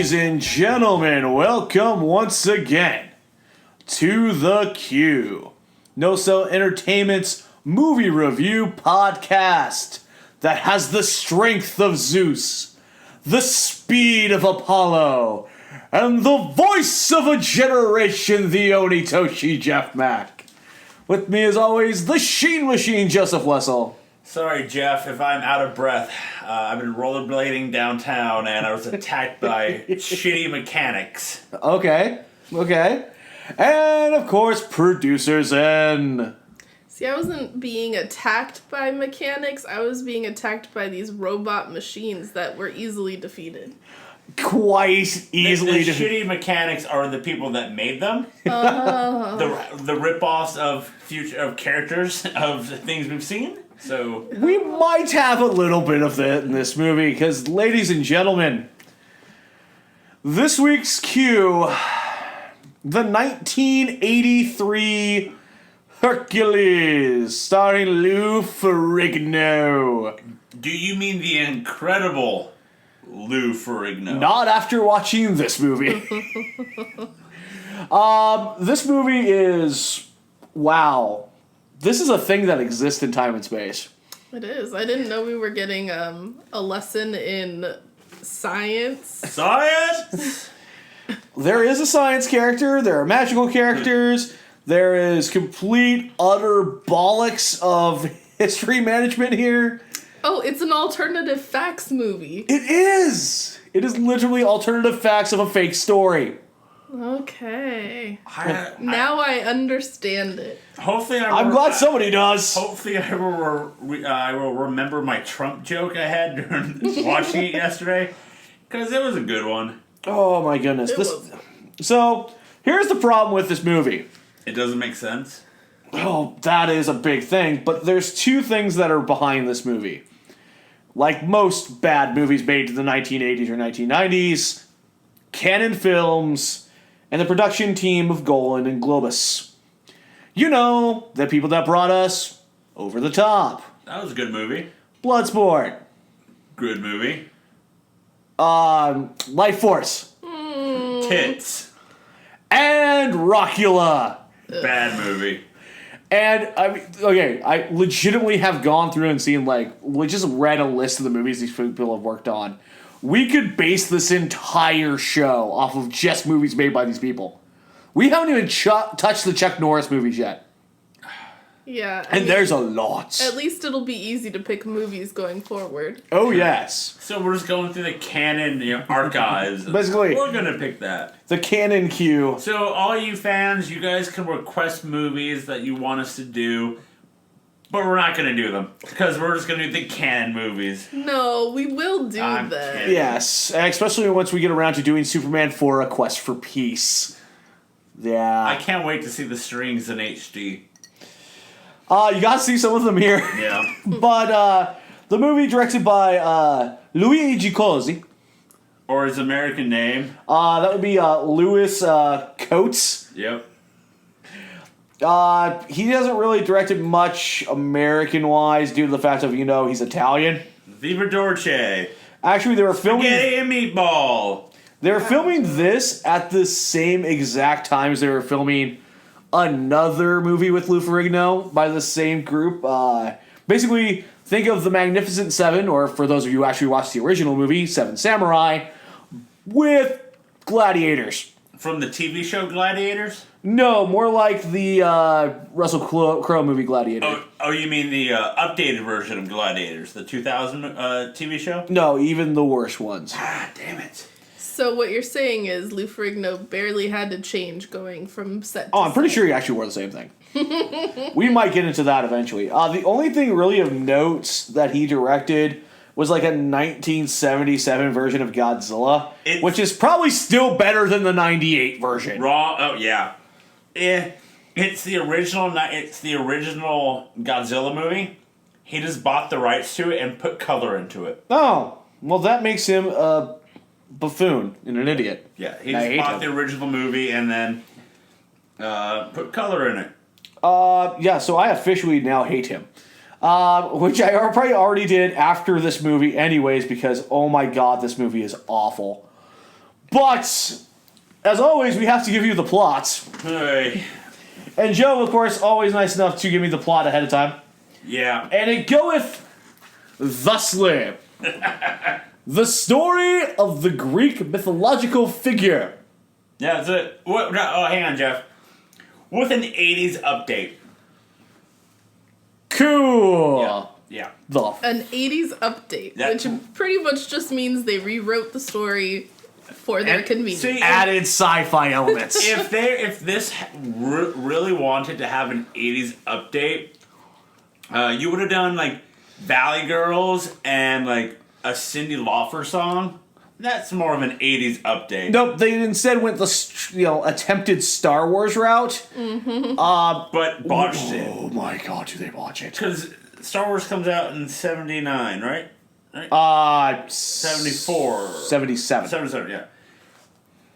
Ladies and gentlemen, welcome once again to The Coup, No Cell Entertainment's movie review podcast that has the strength of Zeus, the speed of Apollo, and the voice of a generation, the Onitoshi Jeff Mack. With me as always, the Sheen Machine, Joseph Wessel. Sorry, Jeff, if I'm out of breath. I've been rollerblading downtown and I was attacked by shitty mechanics. Okay. And, of course, producers and... See, I wasn't being attacked by mechanics. I was being attacked by these robot machines that were easily defeated. Quite easily The shitty mechanics are the people that made them. The rip-offs of characters of things we've seen. So we might have a little bit of that in this movie, because, ladies and gentlemen, this week's Coup, the 1983 Hercules, starring Lou Ferrigno. Do you mean the incredible Lou Ferrigno? Not after watching this movie. This movie is... wow. This is a thing that exists in time and space. It is. I didn't know we were getting a lesson in science. Science? There is a science character. There are magical characters. There is complete, utter bollocks of history management here. Oh, it's an alternative facts movie. It is! It is literally alternative facts of a fake story. Okay. Now I understand it. Hopefully I'm glad somebody does. Hopefully I will remember my Trump joke I had during watching it yesterday. Because it was a good one. Oh my goodness. So, here's the problem with this movie. It doesn't make sense. Oh, that is a big thing. But there's two things that are behind this movie. Like most bad movies made in the 1980s or 1990s, Canon Films, and the production team of Golan and Globus. You know, the people that brought us Over the Top. That was a good movie. Bloodsport. Good movie. Life Force. Tits. And Rockula. Bad movie. And, I legitimately have gone through and seen, we just read a list of the movies these people have worked on. We could base this entire show off of just movies made by these people. We haven't even touched the Chuck Norris movies yet. Yeah. And there's a lot. At least it'll be easy to pick movies going forward. Oh, yes. So we're just going through the canon archives. Basically. We're going to pick that. The canon Q. So all you fans, you guys can request movies that you want us to do. But we're not going to do them, because we're just going to do the canon movies. No, we will do that. Kidding. Yes, especially once we get around to doing Superman 4, A Quest for Peace. Yeah. I can't wait to see the strings in HD. You got to see some of them here. Yeah. But the movie directed by Luigi Cozzi. Or his American name. That would be Louis Coates. Yep. He hasn't really directed much American-wise due to the fact of, he's Italian. Viva Dorce. Actually, they were filming... Spaghetti and meatball. They were filming this at the same exact time as they were filming another movie with Lou Ferrigno by the same group. Basically, think of The Magnificent Seven, or for those of you who actually watched the original movie, Seven Samurai, with gladiators. From the TV show Gladiators? No, more like the Russell Crowe movie Gladiator. Oh, you mean the updated version of Gladiators, the 2000 TV show? No, even the worst ones. Ah, damn it. So what you're saying is Lou Ferrigno barely had to change going from set to I'm pretty set. sure he actually wore the same thing. We might get into that eventually. The only thing really of note that he directed was like a 1977 version of Godzilla, which is probably still better than the 98 version. Raw? Oh, yeah. It's the original Godzilla movie. He just bought the rights to it and put color into it. Oh, well that makes him a buffoon and an idiot. Yeah, he just bought the original movie and then put color in it. Yeah, so I officially now hate him. Which I probably already did after this movie anyways, because, oh my god, this movie is awful. But, as always, we have to give you the plot. Hey. And Joe, of course, always nice enough to give me the plot ahead of time. Yeah. And it goeth thusly. The story of the Greek mythological figure. Yeah, that's it. What, oh, hang on, Jeff. With an 80s update. Cool. Yeah. An 80s update, which pretty much just means they rewrote the story for their convenience. See, Added sci-fi elements. if this really wanted to have an 80s update, you would have done like Valley Girls and like a Cyndi Lauper song. That's more of an 80s update. Nope, they instead went the attempted Star Wars route. Mm-hmm. But botched it. Oh my god, do they botch it? Because Star Wars comes out in 79, right? 74. 77. 77, yeah.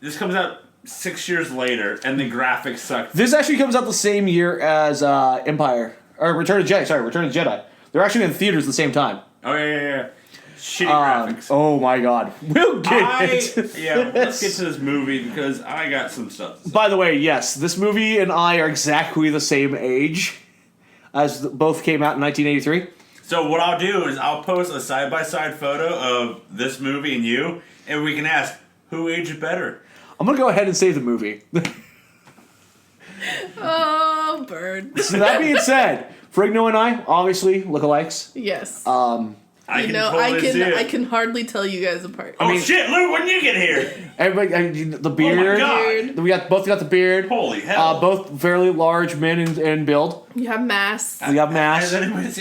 This comes out 6 years later, and the graphics suck. This actually comes out the same year as Empire. Or Return of the Jedi, sorry, Return of the Jedi. They're actually in theaters at the same time. Oh, yeah. Shitty graphics. Oh my god. We'll get into this. Yeah, let's get to this movie because I got some stuff to say. By the way, yes, this movie and I are exactly the same age, as both came out in 1983. So what I'll do is I'll post a side-by-side photo of this movie and you, and we can ask, who aged better? I'm going to go ahead and say the movie. Oh, bird. So that being said, Ferrigno and I, obviously, lookalikes. Yes. I can hardly tell you guys apart. Oh shit, Lou, when you get here? Everybody, the beard. Oh my god. We both got the beard. Holy hell. Both fairly large men in build. You have masks. We have masks.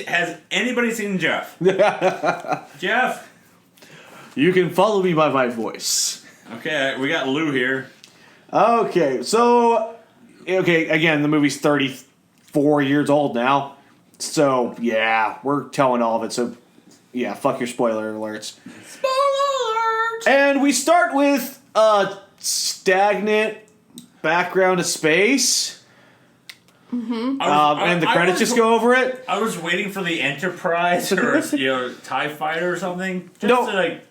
Has anybody seen Jeff? Jeff? You can follow me by my voice. Okay, we got Lou here. Okay, so... Okay, again, the movie's 34 years old now. So, yeah, we're telling all of it, so... Yeah, fuck your spoiler alerts. Spoiler alert! And we start with a stagnant background of space. Mm-hmm. And the credits just go over it. I was waiting for the Enterprise or TIE Fighter or something just to like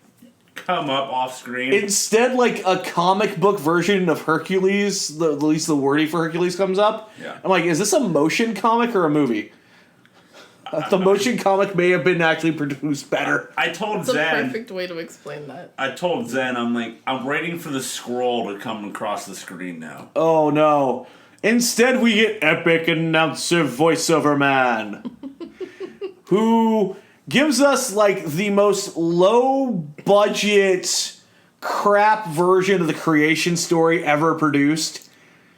come up off screen. Instead, like a comic book version of Hercules, at least the wording for Hercules comes up. Yeah. I'm like, is this a motion comic or a movie? The motion comic may have been actually produced better. I told That's Zen. a perfect way to explain that. I told Zen, I'm like, I'm waiting for the scroll to come across the screen now. Oh no. Instead, we get epic announcer voiceover man. Who gives us, like, the most low-budget crap version of the creation story ever produced.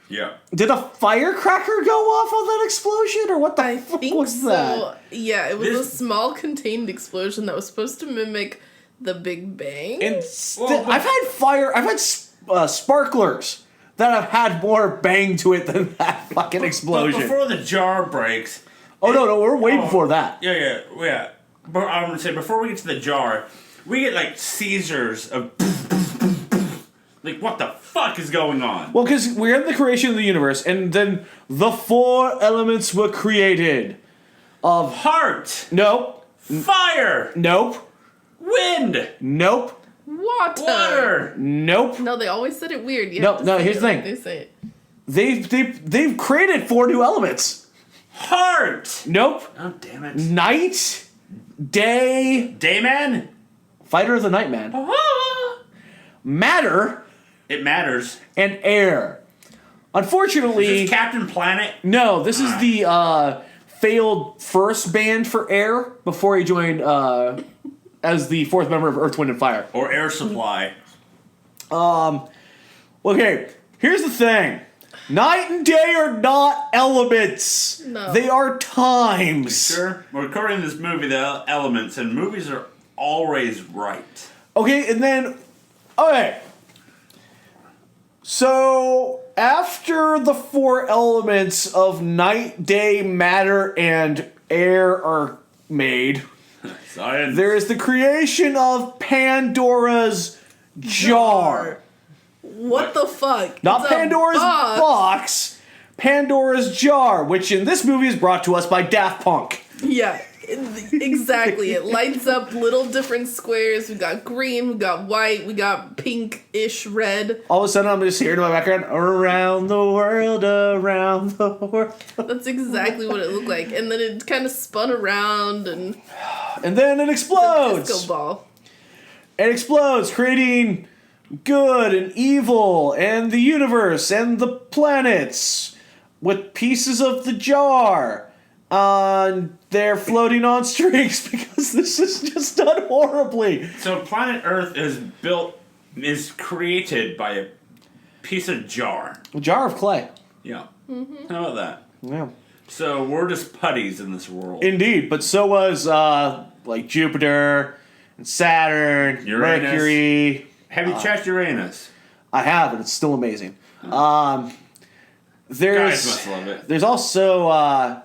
Yeah. Did a firecracker go off on that explosion, or what the fuck was that? So, yeah, it was a small contained explosion that was supposed to mimic the Big Bang. I've had sparklers that have had more bang to it than that fucking explosion. But before the jar breaks... Oh, no, we're way before that. Yeah. But I'm going to say, before we get to the jar, we get, like, seizures of... Like, what the fuck is going on? Well, because we're in the creation of the universe, and then the 4 elements were created. Of... Heart! Nope. Fire! Nope. Wind! Nope. Water! Nope. No, they always said it weird. No, here's the thing. They say it. They've created 4 new elements. Heart! Nope. Oh, damn it. Night. Day. Dayman? Fighter of the Night Man. Matter. It matters. And air. Unfortunately... Is this Captain Planet? No, this is the failed first band for air before he joined as the 4th member of Earth, Wind, and Fire. Or Air Supply. Okay, here's the thing. Night and day are not elements. No. They are times. Sure. We're recording this movie, The Elements, and movies are always right. Okay, and then... Okay. So, after the 4 elements of night, day, matter, and air are made, Science. there is the creation of Pandora's jar. What the fuck? Not It's a Pandora's box, Pandora's jar, which in this movie is brought to us by Daft Punk. Yeah. Exactly. It lights up little different squares. We got green, we got white, we got pink-ish red. All of a sudden, I'm just hearing in my background, around the world, around the world. That's exactly what it looked like. And then it kind of spun around and then it explodes. disco ball. It explodes, creating good and evil and the universe and the planets with pieces of the jar. They're floating on strings because this is just done horribly. So planet Earth is created by a piece of jar. A jar of clay. Yeah. Mm-hmm. How about that? Yeah. So we're just putties in this world. Indeed, but so was like Jupiter and Saturn, Uranus. Mercury. Have you checked Uranus? I have, and it's still amazing. Guys There's must love it. there's also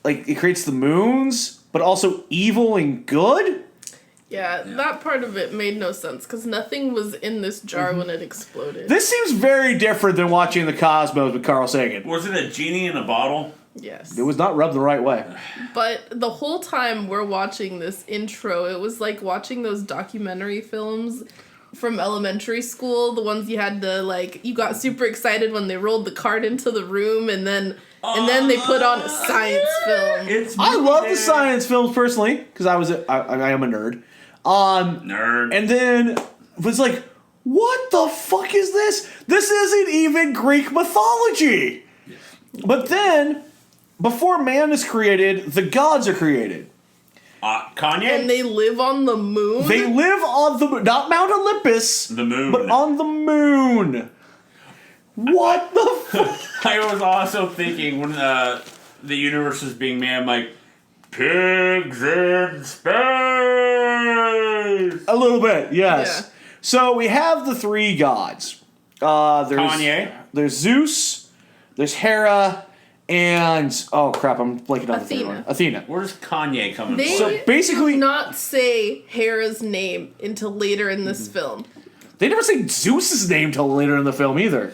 like it creates the moons, but also evil and good. Yeah, that part of it made no sense because nothing was in this jar when it exploded. This seems very different than watching the Cosmos with Carl Sagan. Was it a genie in a bottle? Yes. It was not rubbed the right way. But the whole time we're watching this intro, it was like watching those documentary films from elementary school, the ones you had to like, you got super excited when they rolled the cart into the room and then they put on a science film. I love the science films personally because I am a nerd. Nerd. And then was like, what the fuck is this? This isn't even Greek mythology. But then, before man is created, the gods are created. Kanye? And they live on the moon? They live on the moon, not Mount Olympus. The moon. But on the moon. What the fuck? I was also thinking when the universe was being made, I'm like, pigs in space! A little bit, yes. Yeah. So we have the three gods. Kanye. There's Zeus, there's Hera, and oh crap, I'm blanking on the third one. Athena. Where's Kanye coming They from? So basically- do not say Hera's name until later in this film. They never say Zeus's name till later in the film either.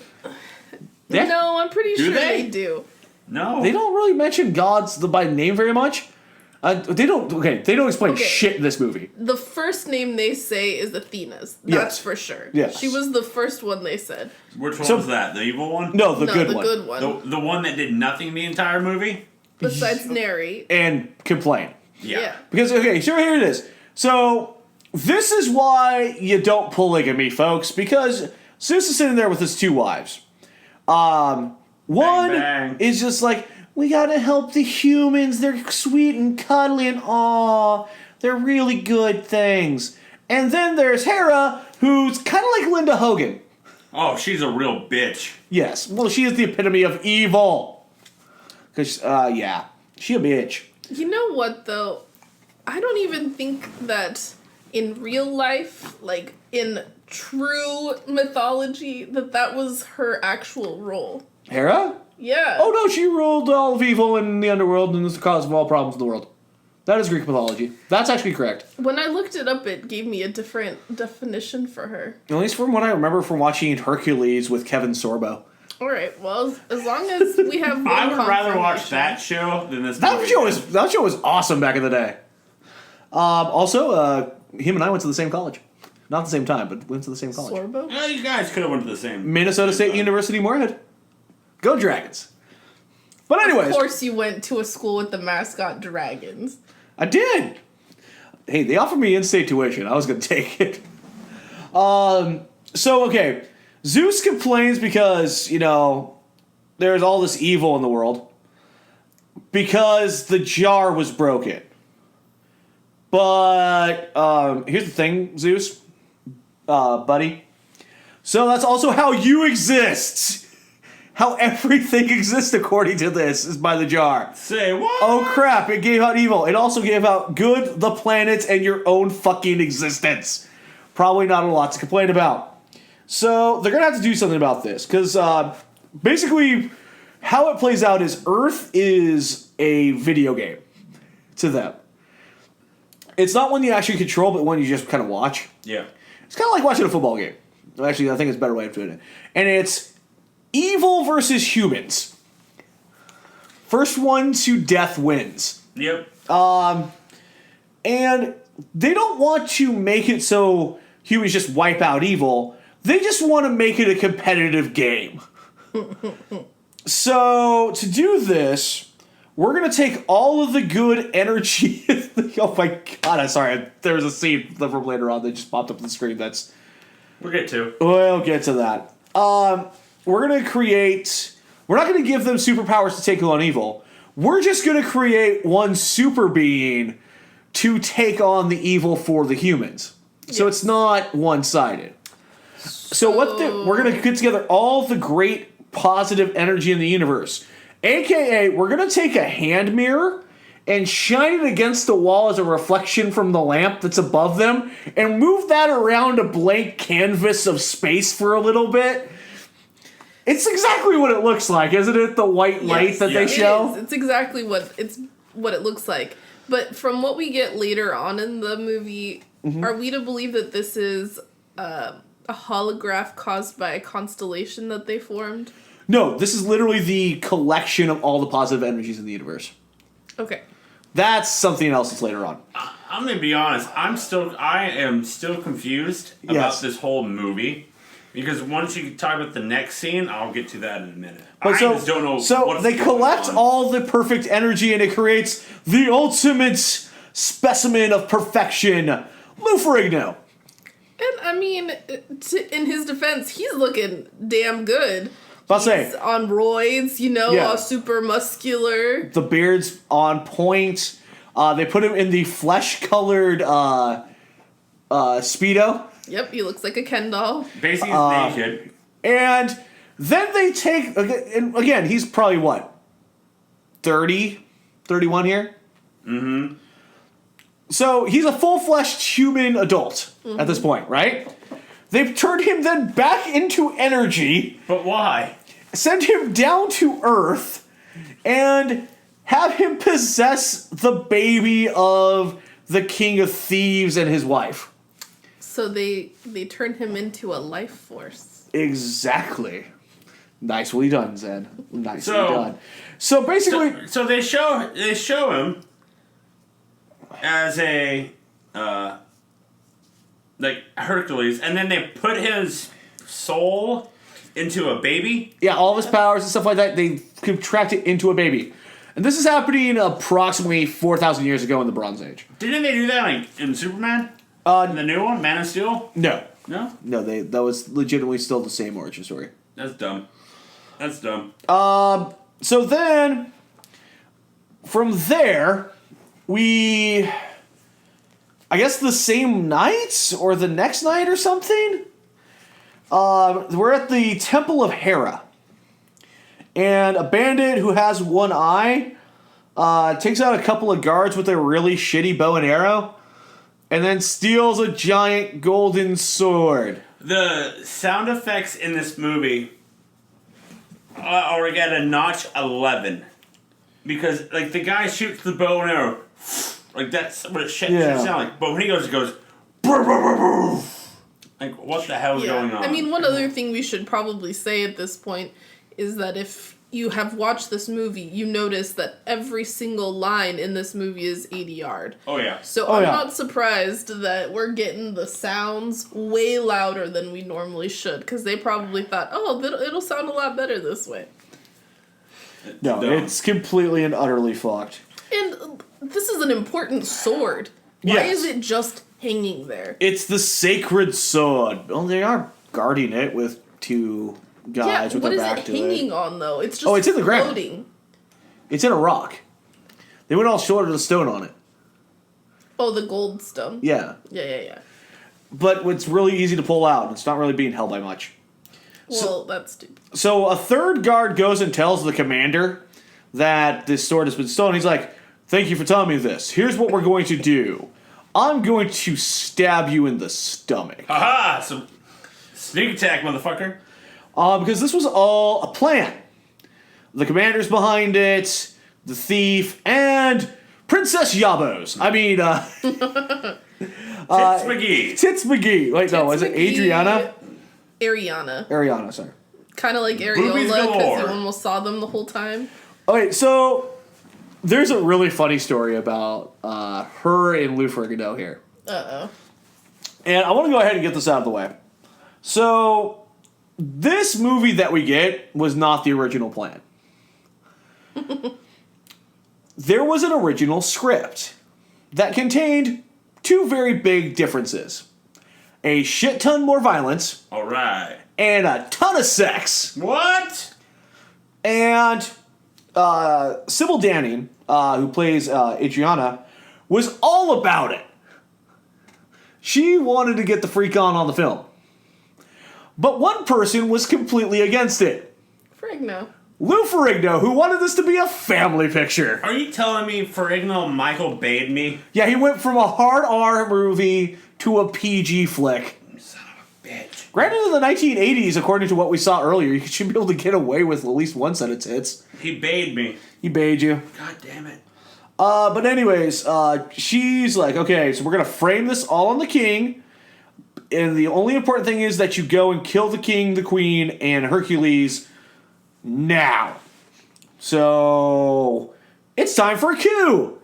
They- No, I'm pretty Do sure they? they do. No. They don't really mention gods by name very much. They don't explain Okay. shit in this movie. The first name they say is Athena's. That's Yes. for sure. Yes. She was the first one they said. Which one So- was that? The evil one? No, the good the one. good one. The one that did nothing the entire movie? Besides narrate. And complain. Yeah. Because, okay, so here it is. So, this is why you don't polygamy, folks, because Zeus is sitting there with his two wives. One bang. is just like, we gotta help the humans, they're sweet and cuddly and aw, they're really good things. And then there's Hera, who's kind of like Linda Hogan. Oh, she's a real bitch. Yes, well, she is the epitome of evil. Because, yeah, she a bitch. You know what, though? I don't even think that in real life, like in true mythology, that was her actual role. Hera? Yeah. Oh no, she ruled all of evil in the underworld and is the cause of all problems in the world. That is Greek mythology. That's actually correct. When I looked it up, it gave me a different definition for her. At least from what I remember from watching Hercules with Kevin Sorbo. Alright, well, as long as we have one I would rather watch confirmation. that show than this That movie. show was awesome back in the day. Also, him and I went to the same college. Not the same time, but went to the same college. Sorbo? Well, you guys could have went to the same. Minnesota State University, Moorhead. Go Dragons. But anyways, Of course you went to a school with the mascot dragons. I did. Hey, they offered me in-state tuition. I was going to take it. So, okay. Zeus complains because, there's all this evil in the world. Because the jar was broken. But, here's the thing, Zeus. Buddy. So that's also how you exist. How everything exists according to this is by the jar. Say what? Oh crap, it gave out evil. It also gave out good, the planets, and your own fucking existence. Probably not a lot to complain about. So, they're gonna have to do something about this. Because, basically, how it plays out is Earth is a video game to them. It's not one you actually control, but one you just kind of watch. Yeah. It's kind of like watching a football game. Actually, I think it's a better way of doing it. And it's evil versus humans. First one to death wins. Yep. And they don't want to make it so humans just wipe out evil. They just want to make it a competitive game. So, to do this, we're going to take all of the good energy. Oh my god, I'm sorry. There was a scene from later on that just popped up on the screen that's... We'll get to. We'll get to that. We're going to create... We're not going to give them superpowers to take on evil. We're just going to create one super being to take on the evil for the humans. So it's not one-sided. So we're going to get together all the great positive energy in the universe. AKA, we're going to take a hand mirror and shine it against the wall as a reflection from the lamp that's above them and move that around a blank canvas of space for a little bit. It's exactly what it looks like, isn't it? The white light that they show? It is. It's exactly what it looks like. But from what we get later on in the movie, are we to believe that this is a holograph caused by a constellation that they formed? No, this is literally the collection of all the positive energies in the universe. Okay. That's something else that's later on. I'm gonna be honest. I am still confused about this whole movie. Because once you talk about the next scene, I'll get to that in a minute. But just don't know. So they collect all the perfect energy and it creates the ultimate specimen of perfection, Lou Ferrigno. And I mean, in his defense, he's looking damn good. He's on roids, all super muscular. The beard's on point. They put him in the flesh-colored Speedo. Yep, he looks like a Ken doll. Basically, he's naked. And then they take... And again, he's probably, what? 30? 31 here? Mm-hmm. So he's a full-fleshed human adult at this point, right? They've turned him then back into energy. But why? Send him down to Earth and have him possess the baby of the King of Thieves and his wife. So they turn him into a life force. Exactly. Nicely done, Zen. Nicely done. So basically... So they show him as a... like Hercules, and then they put his soul into a baby? Yeah, all of his powers and stuff like that, they contract it into a baby. And this is happening approximately 4,000 years ago in the Bronze Age. Didn't they do that like in Superman? In the new one, Man of Steel? No. No? No, that was legitimately still the same origin story. That's dumb. That's dumb. So then, from there, I guess the same night or the next night or something, we're at the Temple of Hera. And a bandit who has one eye takes out a couple of guards with a really shitty bow and arrow and then steals a giant golden sword. The sound effects in this movie are at a notch 11. Because, like, the guy shoots the bow and arrow. Like, that's what it should sound like. But when he goes, it goes... Brr, brr, brr, brr. Like, what the hell is going on? I mean, one other thing we should probably say at this point is that if you have watched this movie, you notice that every single line in this movie is ADR'd. Oh, yeah. So I'm not surprised that we're getting the sounds way louder than we normally should, because they probably thought, it'll sound a lot better this way. No, it's completely and utterly fucked. And this is an important sword. Why is it just hanging there? It's the sacred sword. Well, they are guarding it with two guys with their back to it. What is it hanging on, though? It's just it's in the ground. floating. It's in a rock. They went all short of the stone on it. Oh, the gold stone? Yeah. Yeah. But it's really easy to pull out. It's not really being held by much. Well, that's stupid. So a third guard goes and tells the commander that this sword has been stolen. He's like, thank you for telling me this. Here's what we're going to do. I'm going to stab you in the stomach. Haha! So, sneak attack, motherfucker. Because this was all a plan. The commander's behind it, the thief, and Princess Yabos. I mean, Tits McGee. Tits McGee. Wait, no, was it Adriana? Ariana, sorry. Kind of like Areola, because you almost saw them the whole time. Okay, so there's a really funny story about her and Lou Ferrigno here. Uh-oh. And I want to go ahead and get this out of the way. So, this movie that we get was not the original plan. There was an original script that contained two very big differences. A shit ton more violence. All right. And a ton of sex. What? And Sybil Danning, who plays Adriana, was all about it. She wanted to get the freak on the film. But one person was completely against it. Ferrigno. Lou Ferrigno, who wanted this to be a family picture. Are you telling me Ferrigno Michael Bay'd me? Yeah, he went from a hard R movie to a PG flick. Son of a bitch. Granted, in the 1980s, according to what we saw earlier, you should be able to get away with at least one set of tits. He bayed me. He bayed you. God damn it. But anyways, she's like, okay, so we're going to frame this all on the king. And the only important thing is that you go and kill the king, the queen, and Hercules now. So, it's time for a coup.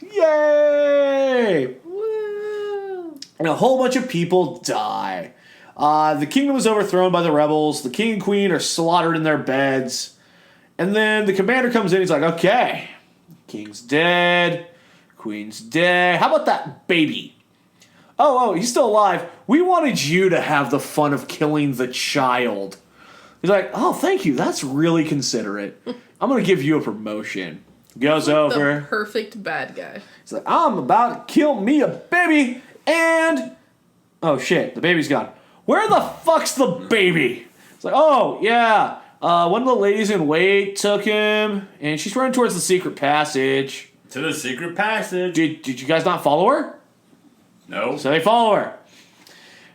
Yay! Woo! And a whole bunch of people die. The kingdom is overthrown by the rebels. The king and queen are slaughtered in their beds. And then the commander comes in. He's like, okay, king's dead. Queen's dead. How about that baby? Oh, he's still alive. We wanted you to have the fun of killing the child. He's like, oh, thank you. That's really considerate. I'm going to give you a promotion. Goes over. The perfect bad guy. He's like, I'm about to kill me a baby, and... oh, shit, the baby's gone. Where the fuck's the baby? It's like, oh, yeah. One of the ladies in wait took him, and she's running towards the secret passage. To the secret passage. Did you guys not follow her? No. So they follow her.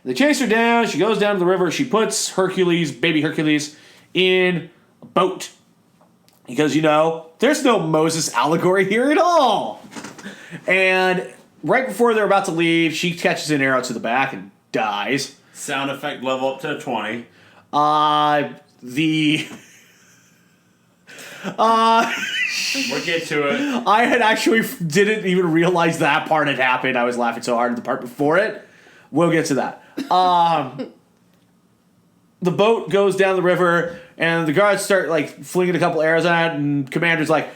They chase her down. She goes down to the river. She puts Hercules, baby Hercules, in a boat. Because, there's no Moses allegory here at all. And right before they're about to leave, she catches an arrow to the back and dies. Sound effect level up to 20. We'll get to it. I had actually didn't even realize that part had happened. I was laughing so hard at the part before it. We'll get to that. The boat goes down the river, and the guards start flinging a couple arrows at it, and commander's like,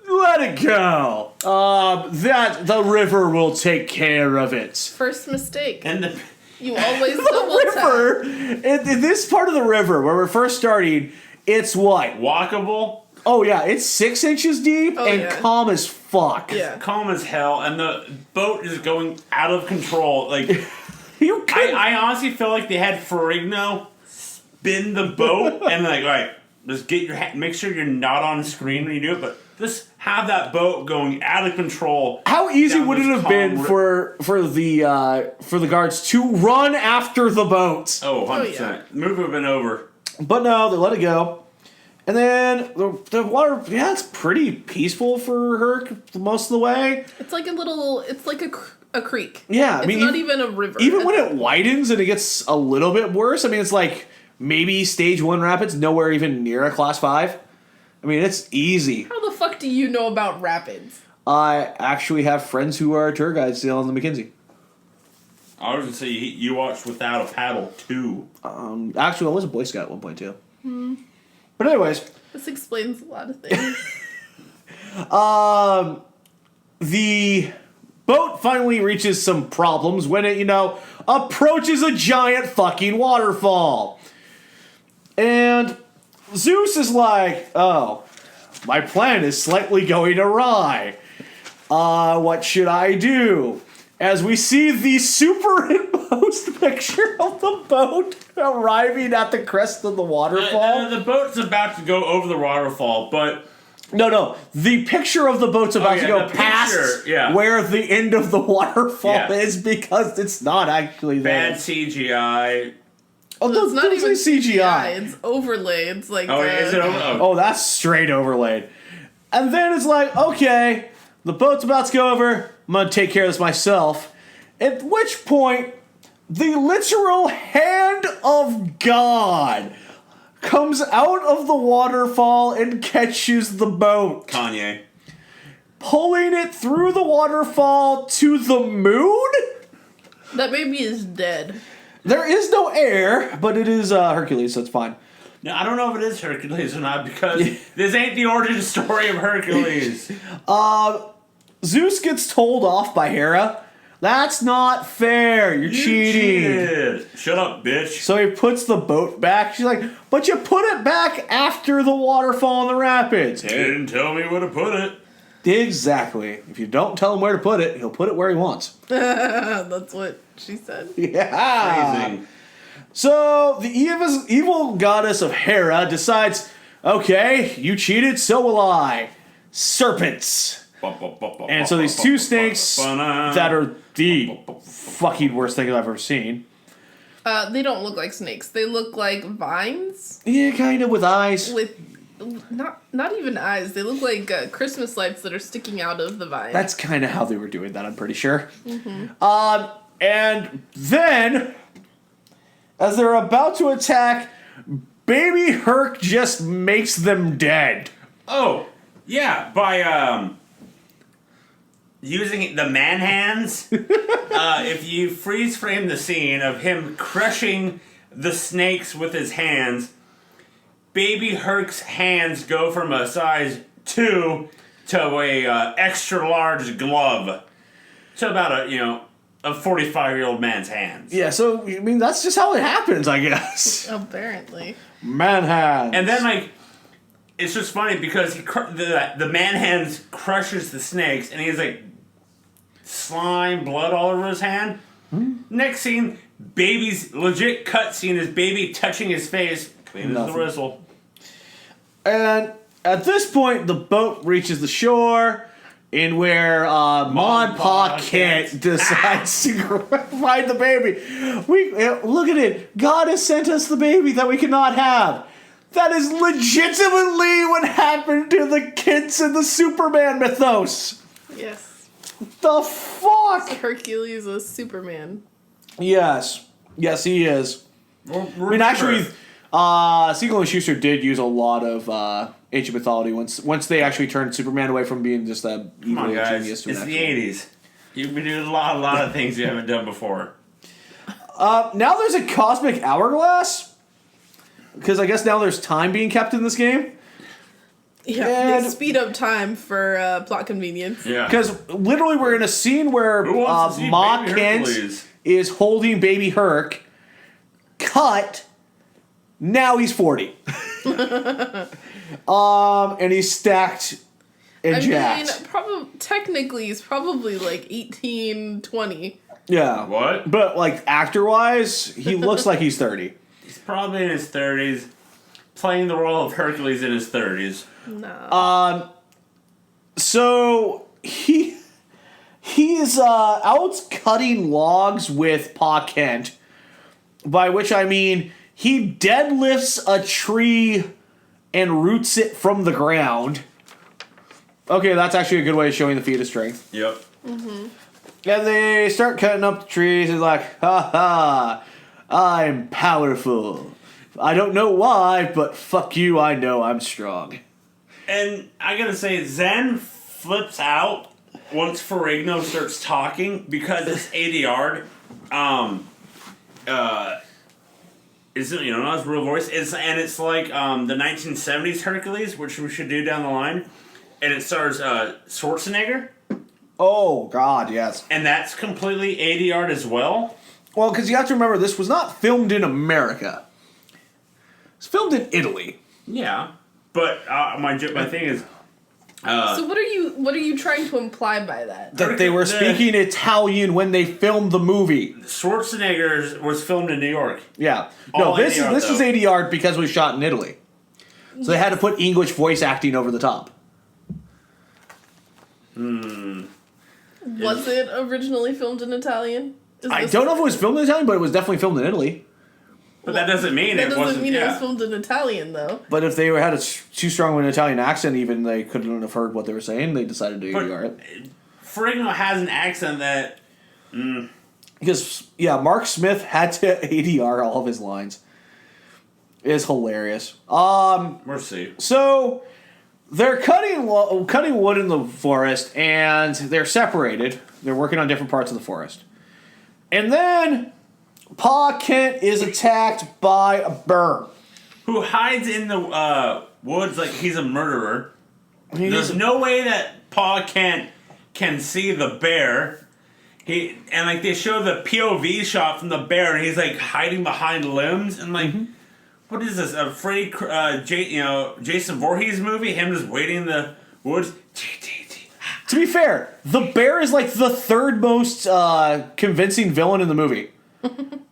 let it go. The river will take care of it. First mistake. And You always The double river, tap. in this part of the river where we're first starting, it's what? walkable, Oh yeah, it's 6 inches deep and calm as fuck. Yeah. calm as hell, and the boat is going out of control. You could I honestly feel like they had Ferrigno spin the boat and all right, just get your make sure you're not on screen when you do it, but just have that boat going out of control. How easy down would it this have been calm for the guards to run after the boat? Oh, 100%. The movie would have been over. But no, they let it go. And then the water, it's pretty peaceful for her most of the way. It's like a creek. Yeah, It's not even a river. Even when it widens and it gets a little bit worse, it's like maybe stage 1 rapids, nowhere even near a class 5. It's easy. How the fuck do you know about rapids? I actually have friends who are tour guides still on the McKinsey. I was going to say, you watched Without a Paddle, too. Actually, I was a Boy Scout at one point, too. But anyways. This explains a lot of things. The boat finally reaches some problems when it, approaches a giant fucking waterfall. And Zeus is like, oh, my plan is slightly going awry. What should I do? As we see the superimposed picture of the boat arriving at the crest of the waterfall. The boat's about to go over the waterfall, but... No. The picture of the boat's about to go past where the end of the waterfall is because it's not actually there. Bad CGI. Oh, no, it's not even CGI. It's overlay. It's like... Oh, is it overlaid? Oh, that's straight overlaid. And then it's like, okay, the boat's about to go over. I'm going to take care of this myself. At which point, the literal hand of God comes out of the waterfall and catches the boat. Kanye. pulling it through the waterfall to the moon? That baby is dead. There is no air, but it is Hercules, so it's fine. Now, I don't know if it is Hercules or not because this ain't the origin story of Hercules. Zeus gets told off by Hera. That's not fair. You're cheating. Cheated. Shut up, bitch. So he puts the boat back. She's like, but you put it back after the waterfall and the rapids. He didn't tell me where to put it. Exactly. If you don't tell him where to put it, he'll put it where he wants. That's what she said. Yeah. Amazing. So the evil goddess of Hera decides, okay, you cheated, so will I. Serpents. And so these two snakes that are the fucking worst thing I've ever seen. They don't look like snakes. They look like vines. Yeah, kind of with eyes. With not even eyes. They look like Christmas lights that are sticking out of the vine. That's kind of how they were doing that, I'm pretty sure. And then, as they're about to attack, baby Herc just makes them dead. Oh, yeah, by using the man hands. If you freeze frame the scene of him crushing the snakes with his hands, baby Herc's hands go from a size 2 to a extra large glove to about a 45-year-old man's hands. Yeah, so, I mean, that's just how it happens, I guess. Apparently. Man hands. And then, it's just funny because the man hands crushes the snakes, and he's slime, blood all over his hand. Next scene, baby's legit cut scene is baby touching his face, clean as the whistle. And at this point, the boat reaches the shore, in where Mon Pa Kent decides to find the baby. Look at it. God has sent us the baby that we cannot have. That is legitimately what happened to the kids in the Superman mythos. Yes. The fuck? Hercules is Superman. Yes. Yes, he is. I mean, actually, Siegel and Schuster did use a lot of ancient mythology once they actually turned Superman away from being just a evil genius. It's the 80s. You've been doing a lot of things you haven't done before. Now there's a cosmic hourglass. Because I guess now there's time being kept in this game. Yeah, they speed up time for plot convenience. Yeah. Because literally we're in a scene where Ma Kent is holding baby Herc. Cut. Now he's 40. And he's stacked and jacked. Technically he's probably 18, 20. Yeah. What? But actor-wise, he looks like he's 30. He's probably in his 30s, playing the role of Hercules in his 30s. No. So he's out cutting logs with Pa Kent, by which I mean he deadlifts a tree and roots it from the ground. Okay, that's actually a good way of showing the feat of strength. Yep. Mm-hmm. And they start cutting up the trees and ha ha, I'm powerful. I don't know why, but fuck you, I know I'm strong. And I gotta say, Zen flips out once Ferrigno starts talking because it's ADR. It's not his real voice. It's like the 1970s Hercules, which we should do down the line, and it stars Schwarzenegger. Oh God, yes. And that's completely ADR'd as well. Well, because you have to remember, this was not filmed in America. It's filmed in Italy. Yeah, but my thing is. So what are you trying to imply by that? That they were speaking Italian when they filmed the movie. Schwarzenegger was filmed in New York. Yeah. No, this is ADR because it was shot in Italy. So they had to put English voice acting over the top. Was it originally filmed in Italian? I don't know if it was filmed in Italian, but it was definitely filmed in Italy. But that doesn't mean it wasn't. That doesn't mean it was filmed in Italian, though. But if they had too strong of an Italian accent, even they couldn't have heard what they were saying. They decided to ADR it. Ferrigno has an accent that. Because Mark Smith had to ADR all of his lines. It's hilarious. Mercy. So they're cutting wood in the forest, and they're separated. They're working on different parts of the forest. And then Pa Kent is attacked by a bear. Who hides in the woods like he's a murderer. There's no way that Pa Kent can see the bear. They show the POV shot from the bear, and he's like hiding behind limbs, and like, what is this? A Jason Voorhees movie? Him just waiting in the woods. To be fair, the bear is like the third most convincing villain in the movie.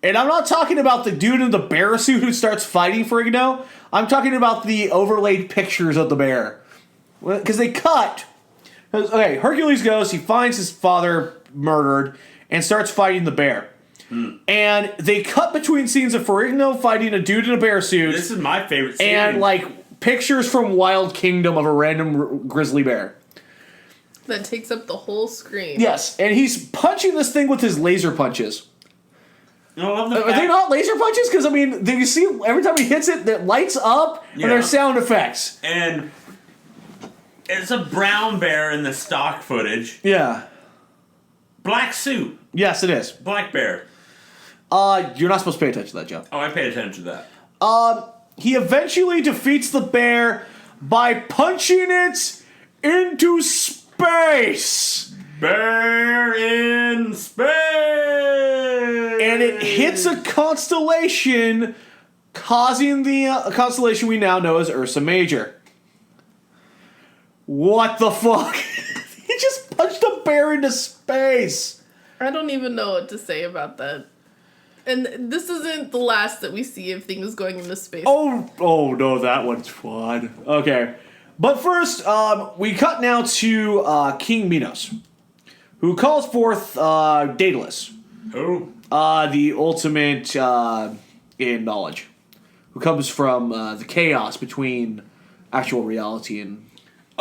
And I'm not talking about the dude in the bear suit who starts fighting Ferrigno. I'm talking about the overlaid pictures of the bear. Because they cut. Okay, Hercules goes, he finds his father murdered, and starts fighting the bear. And they cut between scenes of Ferrigno fighting a dude in a bear suit. This is my favorite scene. And, like, pictures from Wild Kingdom of a random grizzly bear. That takes up the whole screen. Yes, and he's punching this thing with his laser punches. Are they not laser punches? Because, I mean, you see every time he hits it, it lights up, and there's sound effects. And it's a brown bear in the stock footage. Yeah. Black suit. Yes, it is. Black bear. You're not supposed to pay attention to that, Joe. Oh, I paid attention to that. He eventually defeats the bear by punching it into space. Bear in space! And it hits a constellation, causing the constellation we now know as Ursa Major. What the fuck? He just punched a bear into space. I don't even know what to say about that. And this isn't the last that we see of things going into space. Oh no, that one's fun. Okay. But first, we cut now to King Minos, who calls forth Daedalus. Who? The ultimate in knowledge, who comes from the chaos between actual reality and...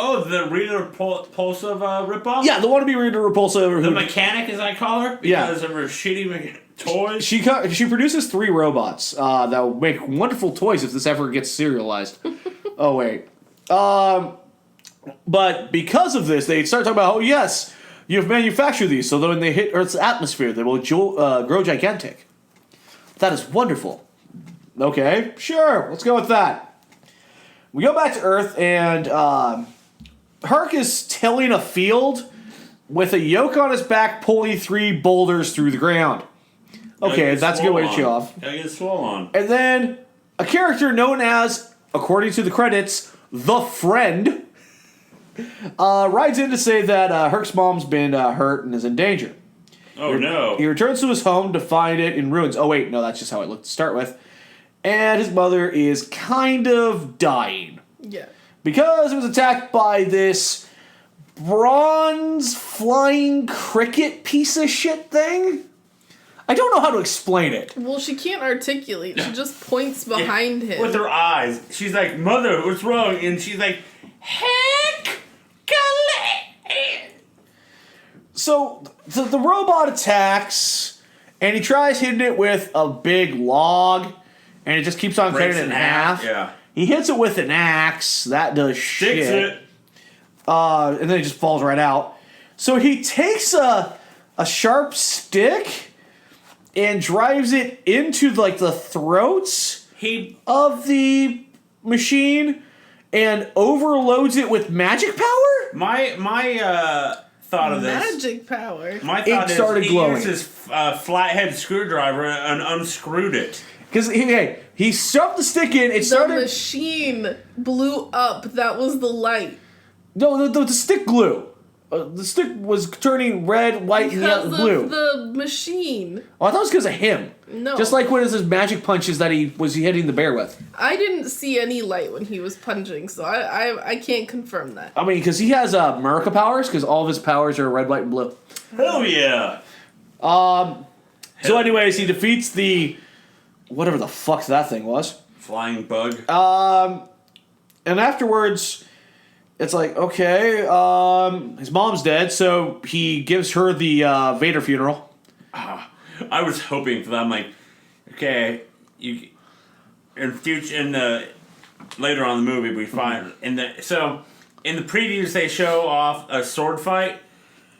Oh, the Rita Repulsive ripoff? Yeah, the wannabe Rita Repulsive. The mechanic, as I call her? Because of her shitty toys? She produces 3 robots that will make wonderful toys if this ever gets serialized. Oh, wait. But because of this, they start talking about, oh, yes, you've manufactured these, so that when they hit Earth's atmosphere, they will grow gigantic. That is wonderful. Okay, sure, let's go with that. We go back to Earth, and Herc is tilling a field with a yoke on his back, pulling 3 boulders through the ground. Okay, that's a good way to show off. Gotta get swole on. And then a character known as, according to the credits, the Friend, rides in to say that Herc's mom's been hurt and is in danger. Oh, no. He returns to his home to find it in ruins. Oh, wait, no, that's just how it looked to start with. And his mother is kind of dying. Yeah. Because it was attacked by this bronze flying cricket piece of shit thing. I don't know how to explain it. Well, she can't articulate. She just points behind him. With her eyes. She's like, Mother, what's wrong? And she's like, Hercules! So, the robot attacks, and he tries hitting it with a big log, and it just keeps on cutting it in half. Yeah. He hits it with an axe. That does shit. Sticks it. And then it just falls right out. So he takes a sharp stick and drives it into like the throats of the machine and overloads it with magic power? My thought of this. Magic power. My thought it started glowing. He used his flathead screwdriver and unscrewed it. Because he shoved the stick in. It started. The machine blew up. That was the light. No, the stick glue. The stick was turning red, white, and yellow, blue. Because of the machine. Oh, I thought it was because of him. No. Just like when it was his magic punches that he was hitting the bear with. I didn't see any light when he was punching, so I can't confirm that. I mean, because he has America powers, because all of his powers are red, white, and blue. Hell yeah. So anyways, he defeats the... whatever the fuck that thing was. Flying bug. And afterwards... it's like, okay, his mom's dead, so he gives her the Vader funeral. I was hoping for that. I'm like, okay, later on in the movie we find so in the previews they show off a sword fight,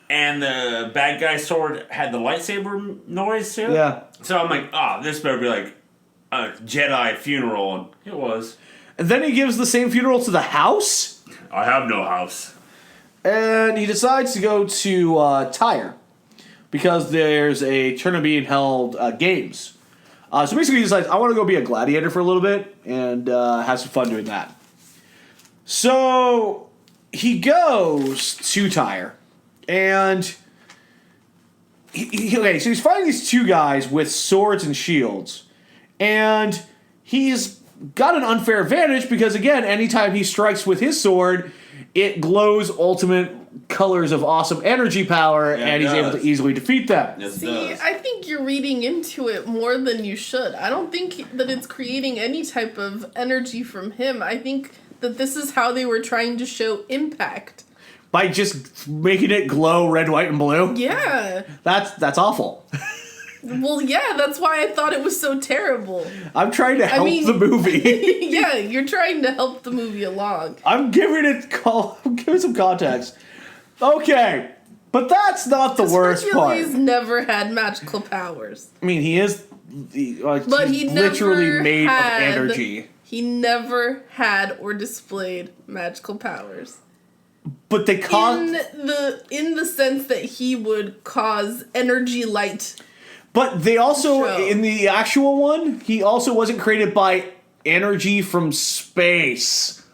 and the bad guy's sword had the lightsaber noise too. Yeah. So I'm like, this better be like a Jedi funeral, and it was. And then he gives the same funeral to the house. I have no house. And he decides to go to Tyre because there's a tournament being held, games. So basically he decides, I want to go be a gladiator for a little bit and have some fun doing that. So he goes to Tyre and so he's fighting these two guys with swords and shields. And he's got an unfair advantage because, again, anytime he strikes with his sword, it glows ultimate colors of awesome energy power, and he's able to easily defeat them. Yes, See, I think you're reading into it more than you should. I don't think that it's creating any type of energy from him. I think that this is how they were trying to show impact. By just making it glow red, white, and blue? Yeah. That's awful. Well, yeah, that's why I thought it was so terrible. I'm trying to help the movie. Yeah, you're trying to help the movie along. I'm giving some context. Okay, but that's not the worst Hercules part. never had magical powers. I mean, he is But he he's literally never made had, of energy. He never had or displayed magical powers. But they in the sense that he would cause energy light. But they also, Show. in the actual one, he also wasn't created by energy from space.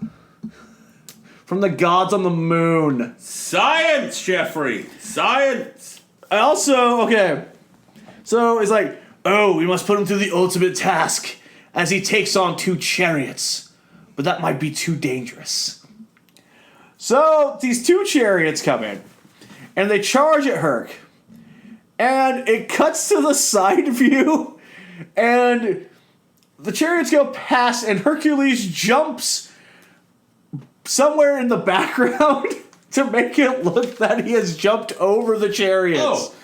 From the gods on the moon. Science, Jeffrey! Science! Okay. So it's like, we must put him through the ultimate task as he takes on two chariots. But that might be too dangerous. So these two chariots come in, and they charge at Herc. And it cuts to the side view, and the chariots go past, and Hercules jumps somewhere in the background to make it look that he has jumped over the chariots.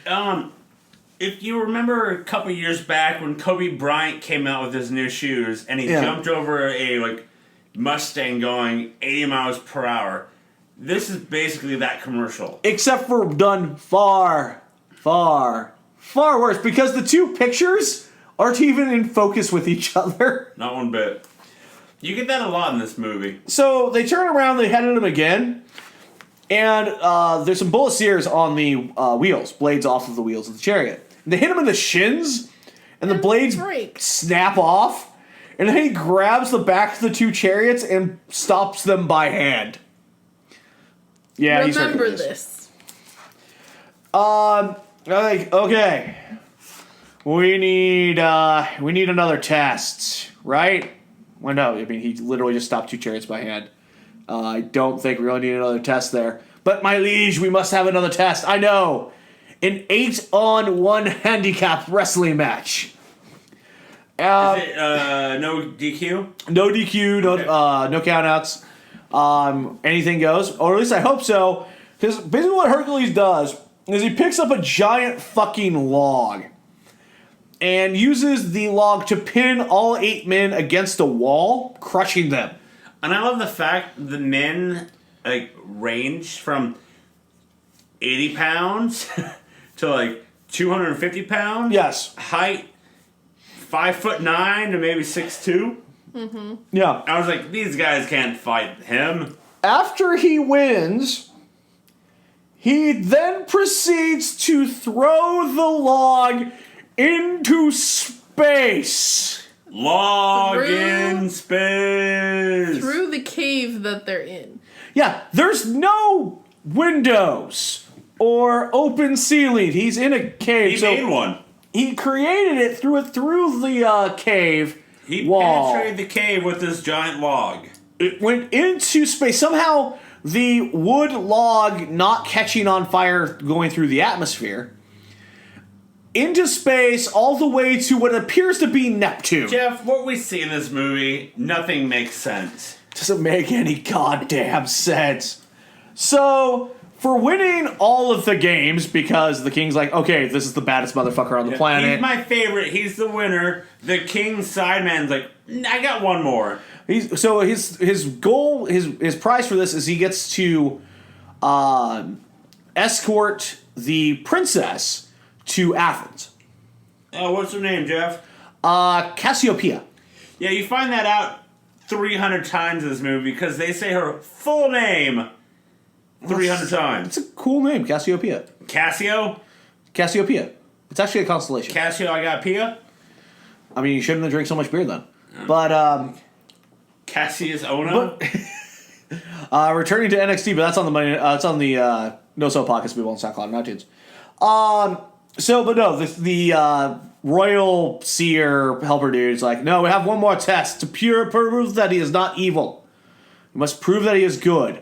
If you remember a couple years back when Kobe Bryant came out with his new shoes, and he jumped over a Mustang going 80 miles per hour, this is basically that commercial. Except for done far worse, because the two pictures aren't even in focus with each other. Not one bit. You get that a lot in this movie. So they turn around, they head at him again, and there's some bullet sears on the wheels, blades off of the wheels of the chariot. And they hit him in the shins, and the blades snap off, and then he grabs the back of the two chariots and stops them by hand. Yeah, remember this. Okay. We need another test, right? Well, no, I mean, he literally just stopped two chariots by hand. I don't think we really need another test there. But, my liege, we must have another test. I know. An 8-on-1 handicap wrestling match. Is it, no DQ? No DQ, no countouts. Anything goes. Or at least I hope so. Because basically what Hercules does is he picks up a giant fucking log and uses the log to pin all 8 men against a wall, crushing them. And I love the fact the men range from 80 pounds to 250 pounds. Yes. Height 5'9" to maybe 6'2". Mm-hmm. Yeah. I was like, these guys can't fight him. After he wins, he then proceeds to throw the log into space. Log in space. Through the cave that they're in. Yeah, there's no windows or open ceiling. He's in a cave. He made one. He created it through the cave wall. He penetrated the cave with this giant log. It went into space. Somehow, the wood log not catching on fire going through the atmosphere. Into space, all the way to what appears to be Neptune. Jeff, what we see in this movie, nothing makes sense. Doesn't make any goddamn sense. So, for winning all of the games, because the king's like, okay, this is the baddest motherfucker on the planet. He's my favorite. He's the winner. The king sideman's like, I got one more. His goal, his prize for this is he gets to escort the princess to Athens. Oh, what's her name, Jeff? Cassiopeia. Yeah, you find that out 300 times in this movie because they say her full name 300 times. It's a cool name, Cassiopeia. Cassio? Cassiopeia. It's actually a constellation. Cassio, I got Pia? I mean, you shouldn't have drank so much beer then. But Cassius Ono? returning to NXT, but that's on the money. It's on the No So Podcast people on SoundCloud and iTunes. The royal seer helper dude is like, no, we have one more test to prove that he is not evil. We must prove that he is good.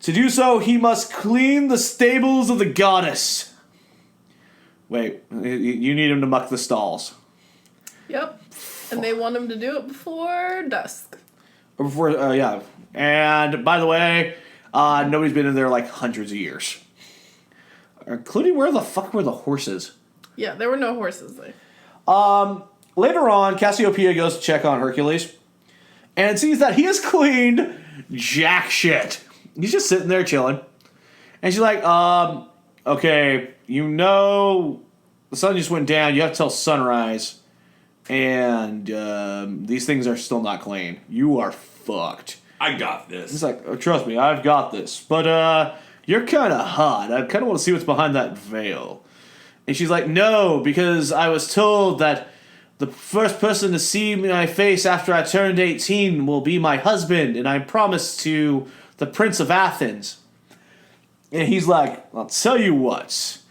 To do so, he must clean the stables of the goddess. Wait, you need him to muck the stalls. Yep. And they want him to do it before dusk. Yeah. And by the way, nobody's been in there like hundreds of years. Including where the fuck were the horses? Yeah, there were no horses there. Later on, Cassiopeia goes to check on Hercules and sees that he has cleaned jack shit. He's just sitting there chilling. And she's like, okay, the sun just went down. You have to till sunrise. And these things are still not clean. You are fucked. I got this. He's like, oh, trust me, I've got this. But you're kind of hot. I kind of want to see what's behind that veil. And she's like, no, because I was told that the first person to see my face after I turned 18 will be my husband, and I promised to the Prince of Athens. And he's like, I'll tell you what.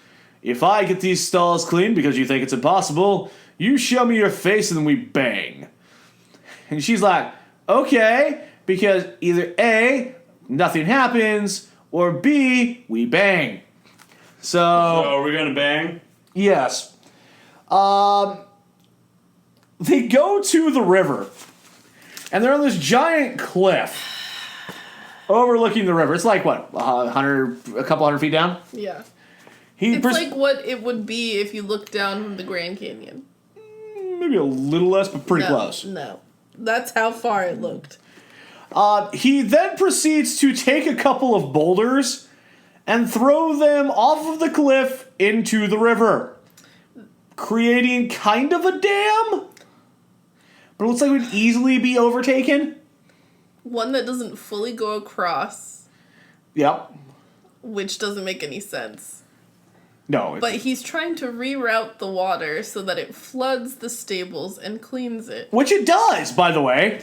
If I get these stalls clean because you think it's impossible, you show me your face and then we bang. And she's like, okay, because either A, nothing happens, or B, we bang. So are we gonna bang? Yes. They go to the river, and they're on this giant cliff overlooking the river. It's like, what, a couple hundred feet down? Yeah. It's like what it would be if you looked down from the Grand Canyon. Maybe a little less, but pretty close. No. That's how far it looked. He then proceeds to take a couple of boulders and throw them off of the cliff into the river, creating kind of a dam, but it looks like it would easily be overtaken. One that doesn't fully go across. Yep. Which doesn't make any sense. No. But he's trying to reroute the water so that it floods the stables and cleans it. Which it does, by the way.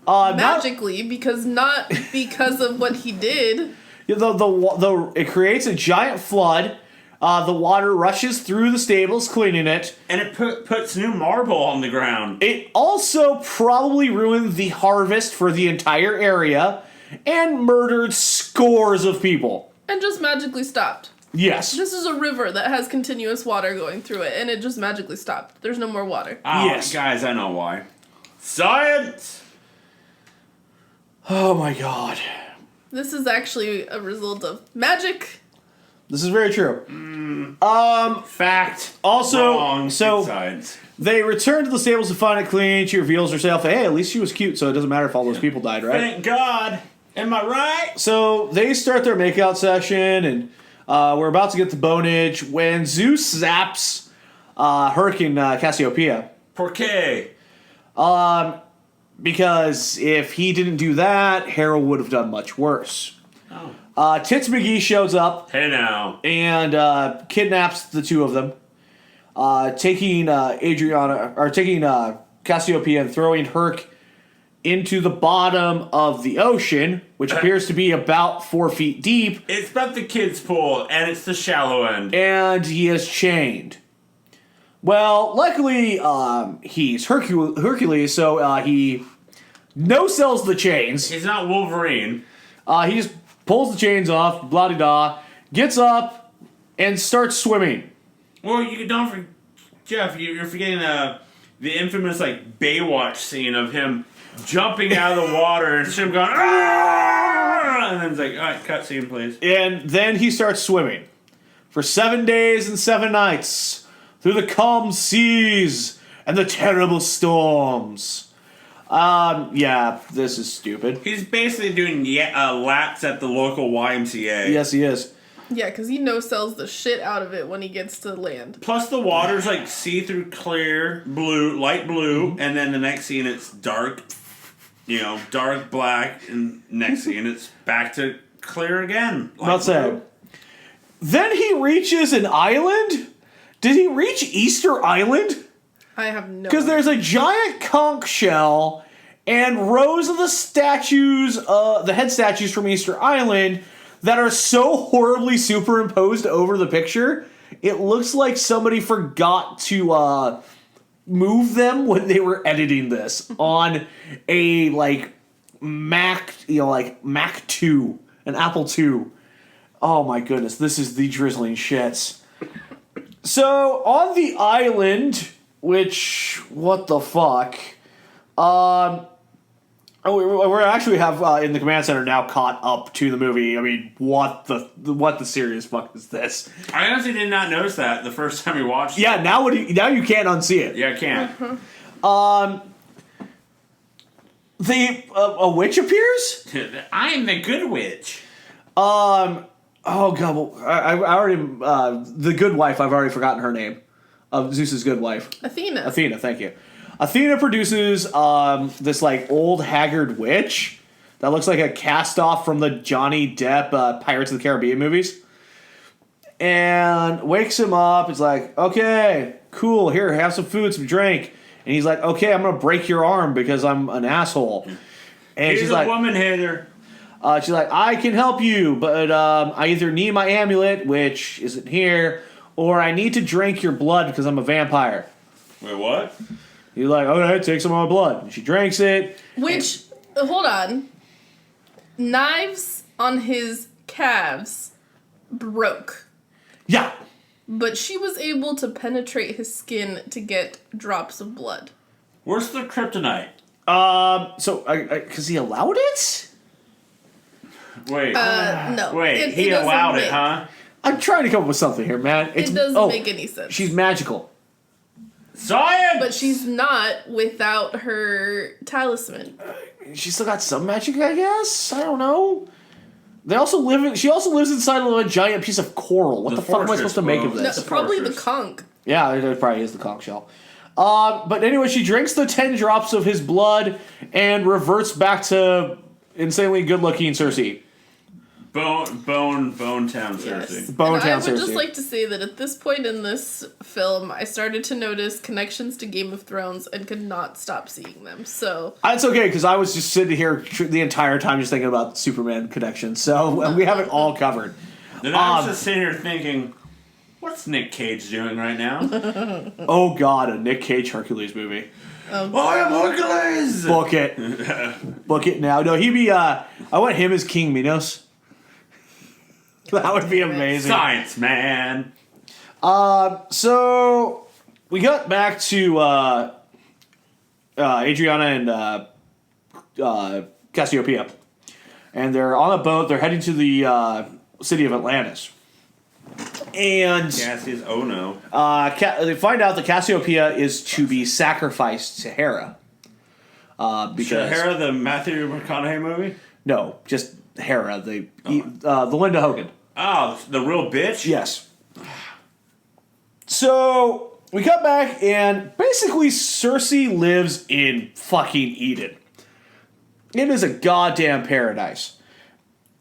Magically, not because of what he did. It creates a giant flood. The water rushes through the stables, cleaning it. And it puts new marble on the ground. It also probably ruined the harvest for the entire area and murdered scores of people. And just magically stopped. Yes. This is a river that has continuous water going through it, and it just magically stopped. There's no more water. Oh, yes. Guys, I know why. Science! Oh my god. This is actually a result of magic. This is very true. Fact. Also, wrong. so Science. they return to the stables to find it clean. She reveals herself. Hey, at least she was cute, so it doesn't matter if all those people died, right? Thank God. Am I right? So they start their makeout session, and we're about to get the bonage when Zeus zaps Hurricane Cassiopeia. Por qué? Because if he didn't do that, Harold would have done much worse. Oh. Tits McGee shows up Hey now. and kidnaps the two of them, taking Cassiopeia and throwing Herc into the bottom of the ocean, which appears to be about 4 feet deep. It's about the kids' pool, and it's the shallow end. And he is chained. Well, luckily, he's Hercules, so he no-sells the chains. He's not Wolverine. He just pulls the chains off, blah-de-da, gets up, and starts swimming. Well, you don't Jeff, you're forgetting the infamous, Baywatch scene of him jumping out of the water and him going, "Arr!" And then it's like, all right, cut scene, please. And then he starts swimming for 7 days and 7 nights through the calm seas and the terrible storms. Yeah, this is stupid. He's basically doing laps at the local YMCA. Yes, he is. Yeah, because he no-sells the shit out of it when he gets to land. Plus the water's like see-through clear, blue, light blue, and then the next scene it's dark, dark black, and next scene it's back to clear again. Not saying. Then he reaches an island? Did he reach Easter Island? I have no Because there's a giant conch shell and rows of the statues, the head statues from Easter Island that are so horribly superimposed over the picture, it looks like somebody forgot to move them when they were editing this on a Mac, Mac 2, an Apple II. Oh my goodness, this is the drizzling shits. So on the island, which what the fuck? We actually have in the command center now caught up to the movie. I mean, what the serious fuck is this? I honestly did not notice that the first time we watched it. Yeah, now you can't unsee it. Yeah, I can't. A witch appears. I am the good witch. Oh god, well, I already the good wife. I've already forgotten her name. Zeus's good wife. Athena. Athena, thank you. Athena produces this old haggard witch that looks like a cast off from the Johnny Depp Pirates of the Caribbean movies, and wakes him up. It's like, okay, cool. Here, have some food, some drink. And he's like, okay, I'm gonna break your arm because I'm an asshole. And He's a woman hater. She's like, I can help you, but I either need my amulet, which isn't here, or I need to drink your blood because I'm a vampire. Wait, what? He's like, okay, take some of my blood. And she drinks it. Which, hold on. Knives on his calves broke. Yeah. But she was able to penetrate his skin to get drops of blood. Where's the kryptonite? So, because he allowed it? Wait. No. Wait, he allowed it, huh? I'm trying to come up with something here, man. It doesn't make any sense. She's magical. Science! But she's not without her talisman. She's still got some magic, I guess? I don't know. She also lives inside of a giant piece of coral. What the fuck am I supposed to make of this? No, probably the conch. Yeah, it probably is the conch shell. But anyway, she drinks the 10 drops of his blood and reverts back to insanely good-looking Cersei. Bone Town Cersei. Yes. Bone and Town I would Cersei. just like to say that at this point in this film, I started to notice connections to Game of Thrones and could not stop seeing them. So It's okay, because I was just sitting here the entire time just thinking about Superman connection. So we have it all covered. Then I was just sitting here thinking, what's Nick Cage doing right now? Oh god, a Nick Cage Hercules movie. I am Hercules! Book it. Book it now. No, he'd be, I want him as King Minos. That would be amazing. Science, man. So we got back to Adriana and Cassiopeia, and they're on a boat. They're heading to the city of Atlantis, and Cassie's oh no. they find out that Cassiopeia is to be sacrificed to Hera. Because Hera, the Matthew McConaughey movie? No, just Hera, the Linda Hogan. Oh, the real bitch? Yes. So, we cut back, and basically Cersei lives in fucking Eden. It is a goddamn paradise.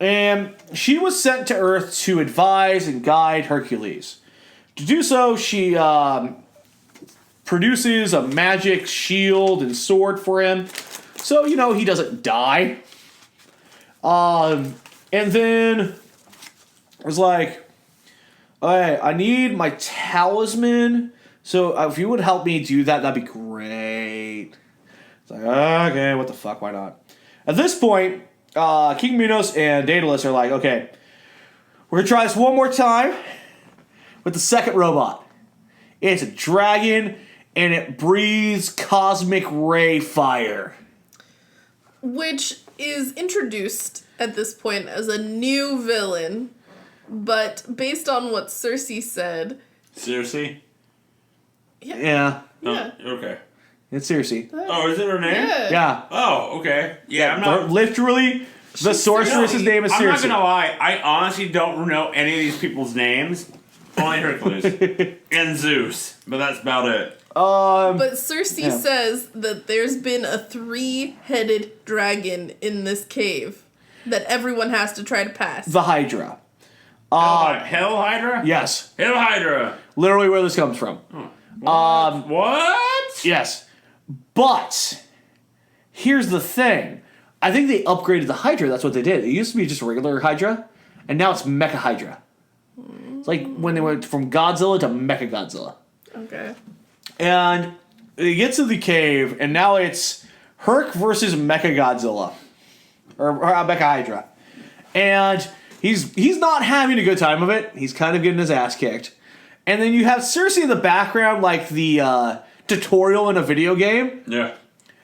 And she was sent to Earth to advise and guide Hercules. To do so, she produces a magic shield and sword for him, so, he doesn't die. And then I was like, okay, I need my talisman. So if you would help me do that, that'd be great. It's like, okay, what the fuck, why not? At this point, King Minos and Daedalus are like, okay, we're going to try this one more time with the second robot. It's a dragon, and it breathes cosmic ray fire. which is introduced at this point as a new villain, but based on what Cersei said... Cersei? Yeah. Yeah. Oh, okay. It's Circe. Oh, is it her name? Yeah. Oh, okay. Yeah, I'm not... Literally, the sorceress's name is Circe. I'm not gonna lie. I honestly don't know any of these people's names. Only Hercules. And Zeus. But that's about it. But Circe says that there's been a 3-headed dragon in this cave that everyone has to try to pass. The Hydra. Hell Hydra? Yes. Hell Hydra. Literally where this comes from. What? Yes. But, here's the thing. I think they upgraded the Hydra. That's what they did. It used to be just regular Hydra, and now it's Mecha Hydra. It's like when they went from Godzilla to Mecha Godzilla. Okay. And they get to the cave, and now it's Herc versus Mecha Godzilla. Or Mecha Hydra. And he's not having a good time of it. He's kind of getting his ass kicked. And then you have Circe in the background, like the tutorial in a video game. Yeah.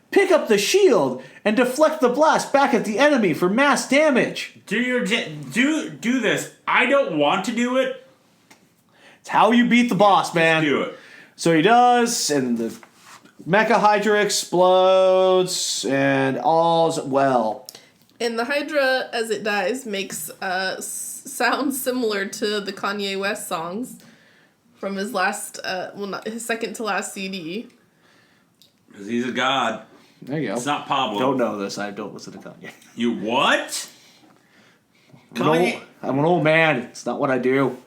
Pick up the shield and deflect the blast back at the enemy for mass damage. Do this. I don't want to do it. It's how you beat the boss, man. Do it. So he does, and the Mecha Hydra explodes, and all's well. And the Hydra, as it dies, makes sounds similar to the Kanye West songs from his last, not his second to last CD. Because he's a god. There you go. It's not Pablo. Don't know this. I don't listen to Kanye. You what? I'm an old man. It's not what I do.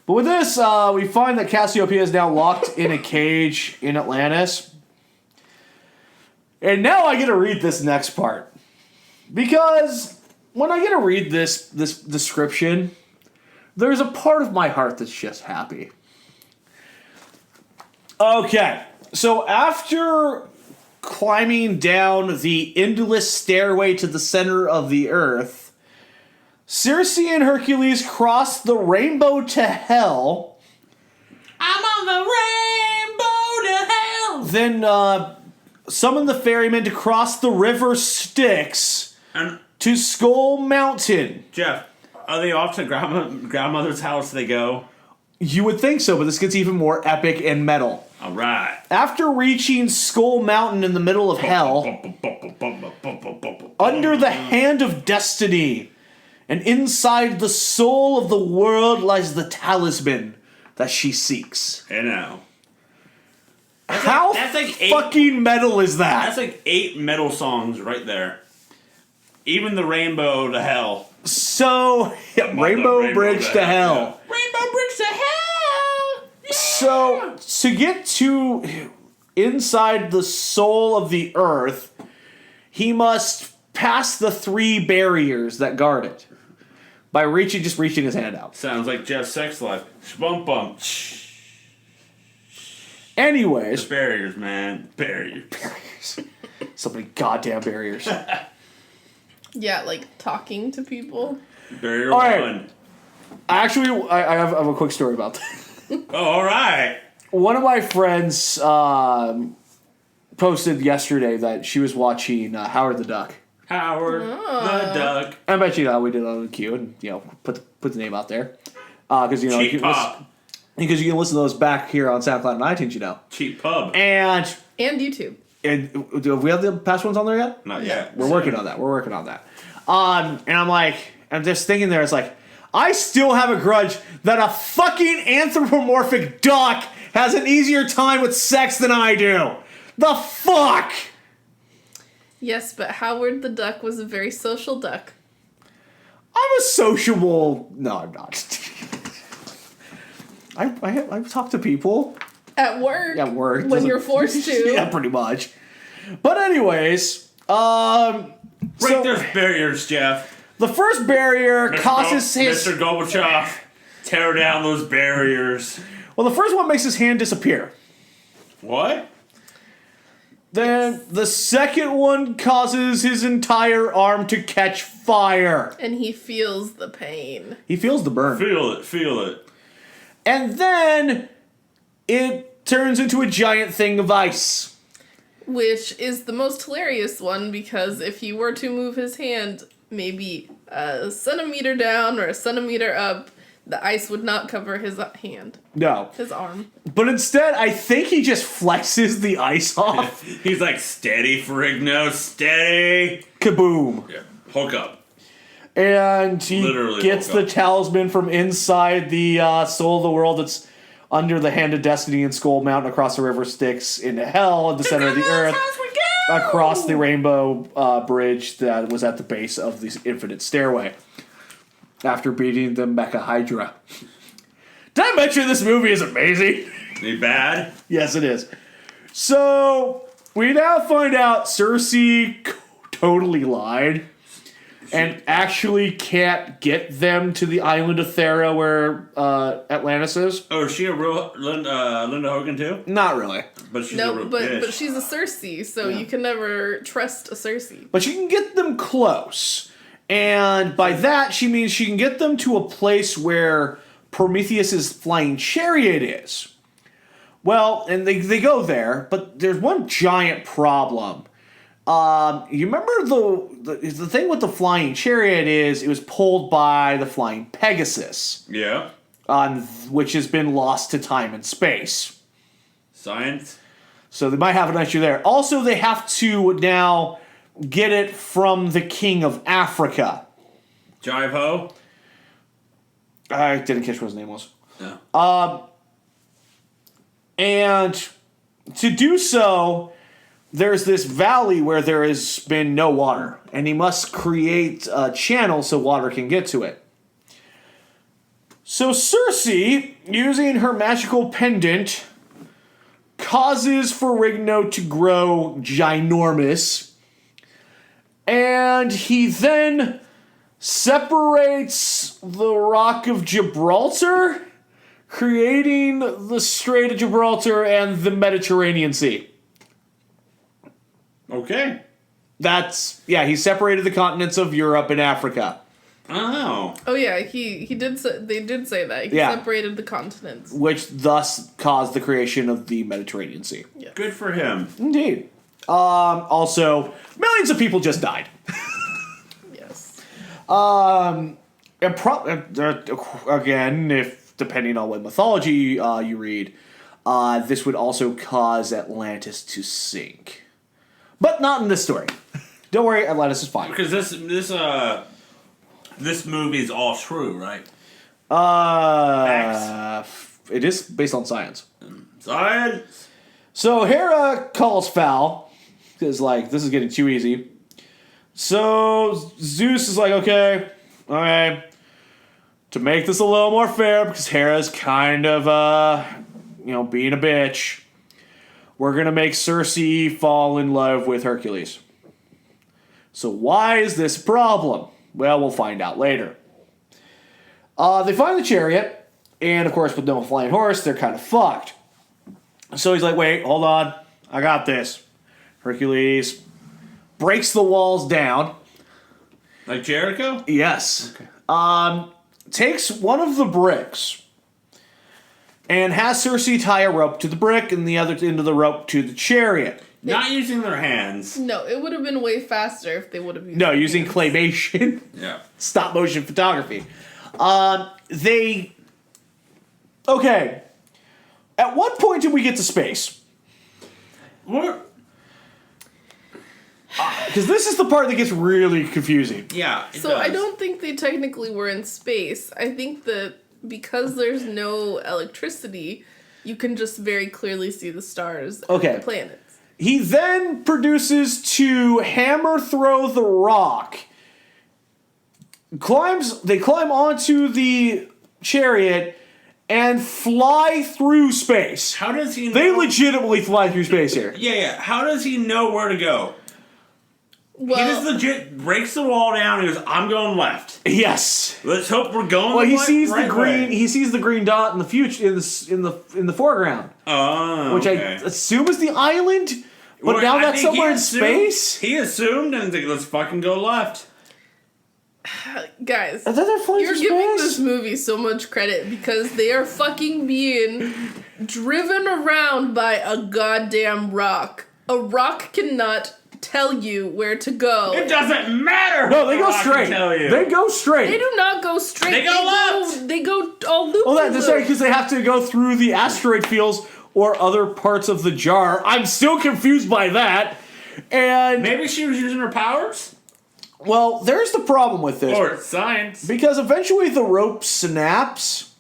But with this, we find that Cassiopeia is now locked in a cage in Atlantis. And now I get to read this next part. Because when I get to read this description, there's a part of my heart that's just happy. Okay, so after climbing down the endless stairway to the center of the earth, Circe and Hercules cross the rainbow to hell. I'm on the rainbow to hell. Then summon the ferryman to cross the river Styx to Skull Mountain. Jeff, are they off to grandmother's house they go? You would think so, but this gets even more epic and metal. All right. After reaching Skull Mountain in the middle of hell, under the hand of destiny, and inside the soul of the world lies the talisman that she seeks. I know. How fucking metal is that? That's like 8 metal songs right there. Even the Rainbow to Hell. So, Rainbow Bridge to Hell. Rainbow Bridge to Hell! Yeah! So, to get to inside the soul of the earth, he must pass the 3 barriers that guard it. By reaching his hand out. Sounds like Jeff's sex life. Shbump bump. Anyways. The barriers, man. Barriers. So many goddamn barriers. Yeah, like talking to people. Barrier all 1. Right. Actually, I have a quick story about that. Oh, alright. One of my friends posted yesterday that she was watching Howard the Duck. Howard the Duck. I bet you know how we did it on the queue and put the name out there. Because Cheap pop. Because you can listen to those back here on SoundCloud and iTunes, Cheap pub. And YouTube. And do we have the past ones on there yet? Not yet. We're working on that. And I'm just thinking there, it's like, I still have a grudge that a fucking anthropomorphic duck has an easier time with sex than I do. The fuck? Yes, but Howard the Duck was a very social duck. I'm a sociable... No, I'm not. I talk to people. At work. At work. When you're forced to. Yeah, pretty much. But anyways, Break those barriers, Jeff. The first barrier causes his... Mr. Gorbachev, tear down those barriers. Well, the first one makes his hand disappear. What? Then the second one causes his entire arm to catch fire. And he feels the pain. He feels the burn. Feel it. And then it turns into a giant thing of ice. Which is the most hilarious one, because if he were to move his hand maybe a centimeter down or a centimeter up, the ice would not cover his hand, No. his arm. But instead, I think he just flexes the ice off. He's like, steady, Ferrigno, steady. Kaboom. Yeah, hook up. And he Literally gets woke the up. talisman from inside the soul of the world that's under the hand of destiny in Skull Mountain across the river Styx into hell at the center of the earth. Across the rainbow bridge that was at the base of the infinite stairway. After beating the Mecha Hydra. Did I mention this movie is amazing? Ain't bad. Yes, it is. So, we now find out Cersei totally lied. And actually can't get them to the island of Thera where Atlantis is. Oh, is she a real Linda Hogan too? Not really. But she's a No, real but bitch. she's a Cersei, so you can never trust a Cersei. But she can get them close. And by that, she means she can get them to a place where Prometheus's flying chariot is. Well, and they go there, but there's one giant problem. You remember the thing with the flying chariot is it was pulled by the flying Pegasus, Yeah. which has been lost to time and space. Science. So they might have an issue there. Also, they have to now get it from the King of Africa. Jive Ho. I didn't catch what his name was. No. And to do so, there's this valley where there has been no water, and he must create a channel so water can get to it. So Cersei, using her magical pendant, causes Ferrigno to grow ginormous, and he then separates the Rock of Gibraltar, creating the Strait of Gibraltar and the Mediterranean Sea. Okay. He separated the continents of Europe and Africa. Oh. Oh yeah, he did. They did say that he Yeah. separated the continents. Which thus caused the creation of the Mediterranean Sea. Yes. Good for him. Indeed. Also, millions of people just died. Yes. And again, if depending on what mythology you read, this would also cause Atlantis to sink. But not in this story. Don't worry, Atlantis is fine. Because this movie is all true, right? It is based on science. Science. So Hera calls foul because this is getting too easy. So Zeus is like, okay, all right. To make this a little more fair, because Hera's kind of being a bitch, we're gonna make Cersei fall in love with Hercules. So why is this a problem? Well, we'll find out later. They find the chariot, and of course, with no flying horse, they're kind of fucked. So he's like, wait, hold on. I got this. Hercules breaks the walls down. Like Jericho? Yes. Okay. Takes one of the bricks and has Cersei tie a rope to the brick and the other end of the rope to the chariot. Not using their hands. No, it would have been way faster if they would have used. No, their using hands. claymation. Yeah. Stop motion photography. Okay. At what point did we get to space? What? Because this is the part that gets really confusing. Yeah. It So does. I don't think they technically were in space. I think that because there's no electricity, you can just very clearly see the stars Okay. and the planets. He then produces to hammer throw the rock. They climb onto the chariot and fly through space. How does he know? They legitimately fly through space here. Yeah. How does he know where to go? Well, He just legit breaks the wall down and goes, I'm going left. Yes. Let's hope we're going Well, the he right- sees right the green. way. He sees the green dot in the future in the foreground, Oh, which okay. I assume is the island. But Well, now I that's think he somewhere in assumed- space. He assumed and was like, let's fucking go left. guys, And then they're flying you're through giving space. this movie so much credit because they are fucking being driven around by a goddamn rock. A rock cannot tell you where to go. It doesn't matter. No, they go what I can straight. tell you. They go straight. They do not go straight. They go left. They go all loop. Well, that's right, because they have to go through the asteroid fields or other parts of the jar. I'm still confused by that. And Maybe she was using her powers? well, there's the problem with this. Or science. Because eventually the rope snaps.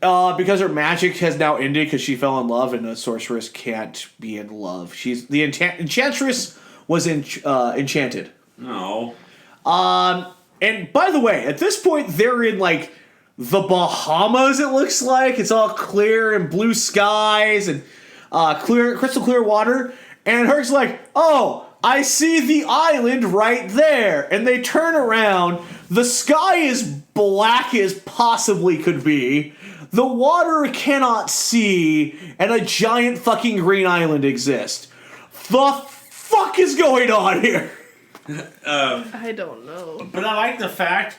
Because her magic has now ended because she fell in love, and a sorceress can't be in love. She's the enchantress was enchanted. No. And by the way, at this point they're in like the Bahamas. It looks like it's all clear and blue skies and crystal clear water. And Herc's like, "Oh, I see the island right there." And they turn around. The sky is black as possibly could be. The water cannot see, and a giant fucking green island exists. The fuck is going on here? I don't know. But I like the fact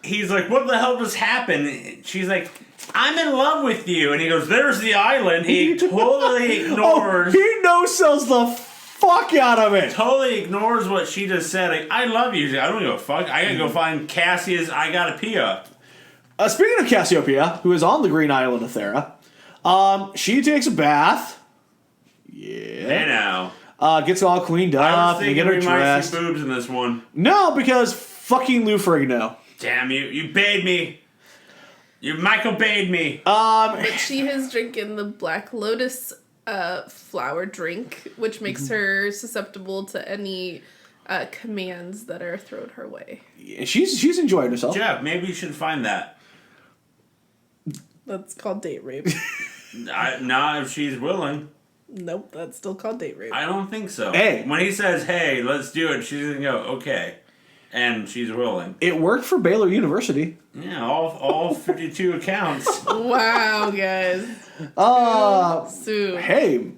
he's like, "What the hell just happened?" She's like, "I'm in love with you," and he goes, "There's the island." He totally ignores. He no-sells the fuck out of it. Totally ignores what she just said. Like, "I love you." She's like, "I don't give a fuck. I gotta go find Cassia's. I gotta pee up." Speaking of Cassiopeia, who is on the green island of Thera, she takes a bath. Hey now. Gets all cleaned I up. was They thinking get her we might dressed. see boobs in this one. No, because fucking Lou Ferrigno. Damn you! You bade me. You Michael bade me. But she is drinking the Black Lotus flower drink, which makes her susceptible to any commands that are thrown her way. She's enjoying herself. Jeff, maybe you should find that. That's called date rape. Not if she's willing. Nope, that's still called date rape. I don't think so. Hey. When he says, "Hey, let's do it," she's gonna go, "Okay," and she's willing. It worked for Baylor University. Yeah, all 52 accounts. Wow, guys. Soon. Hey,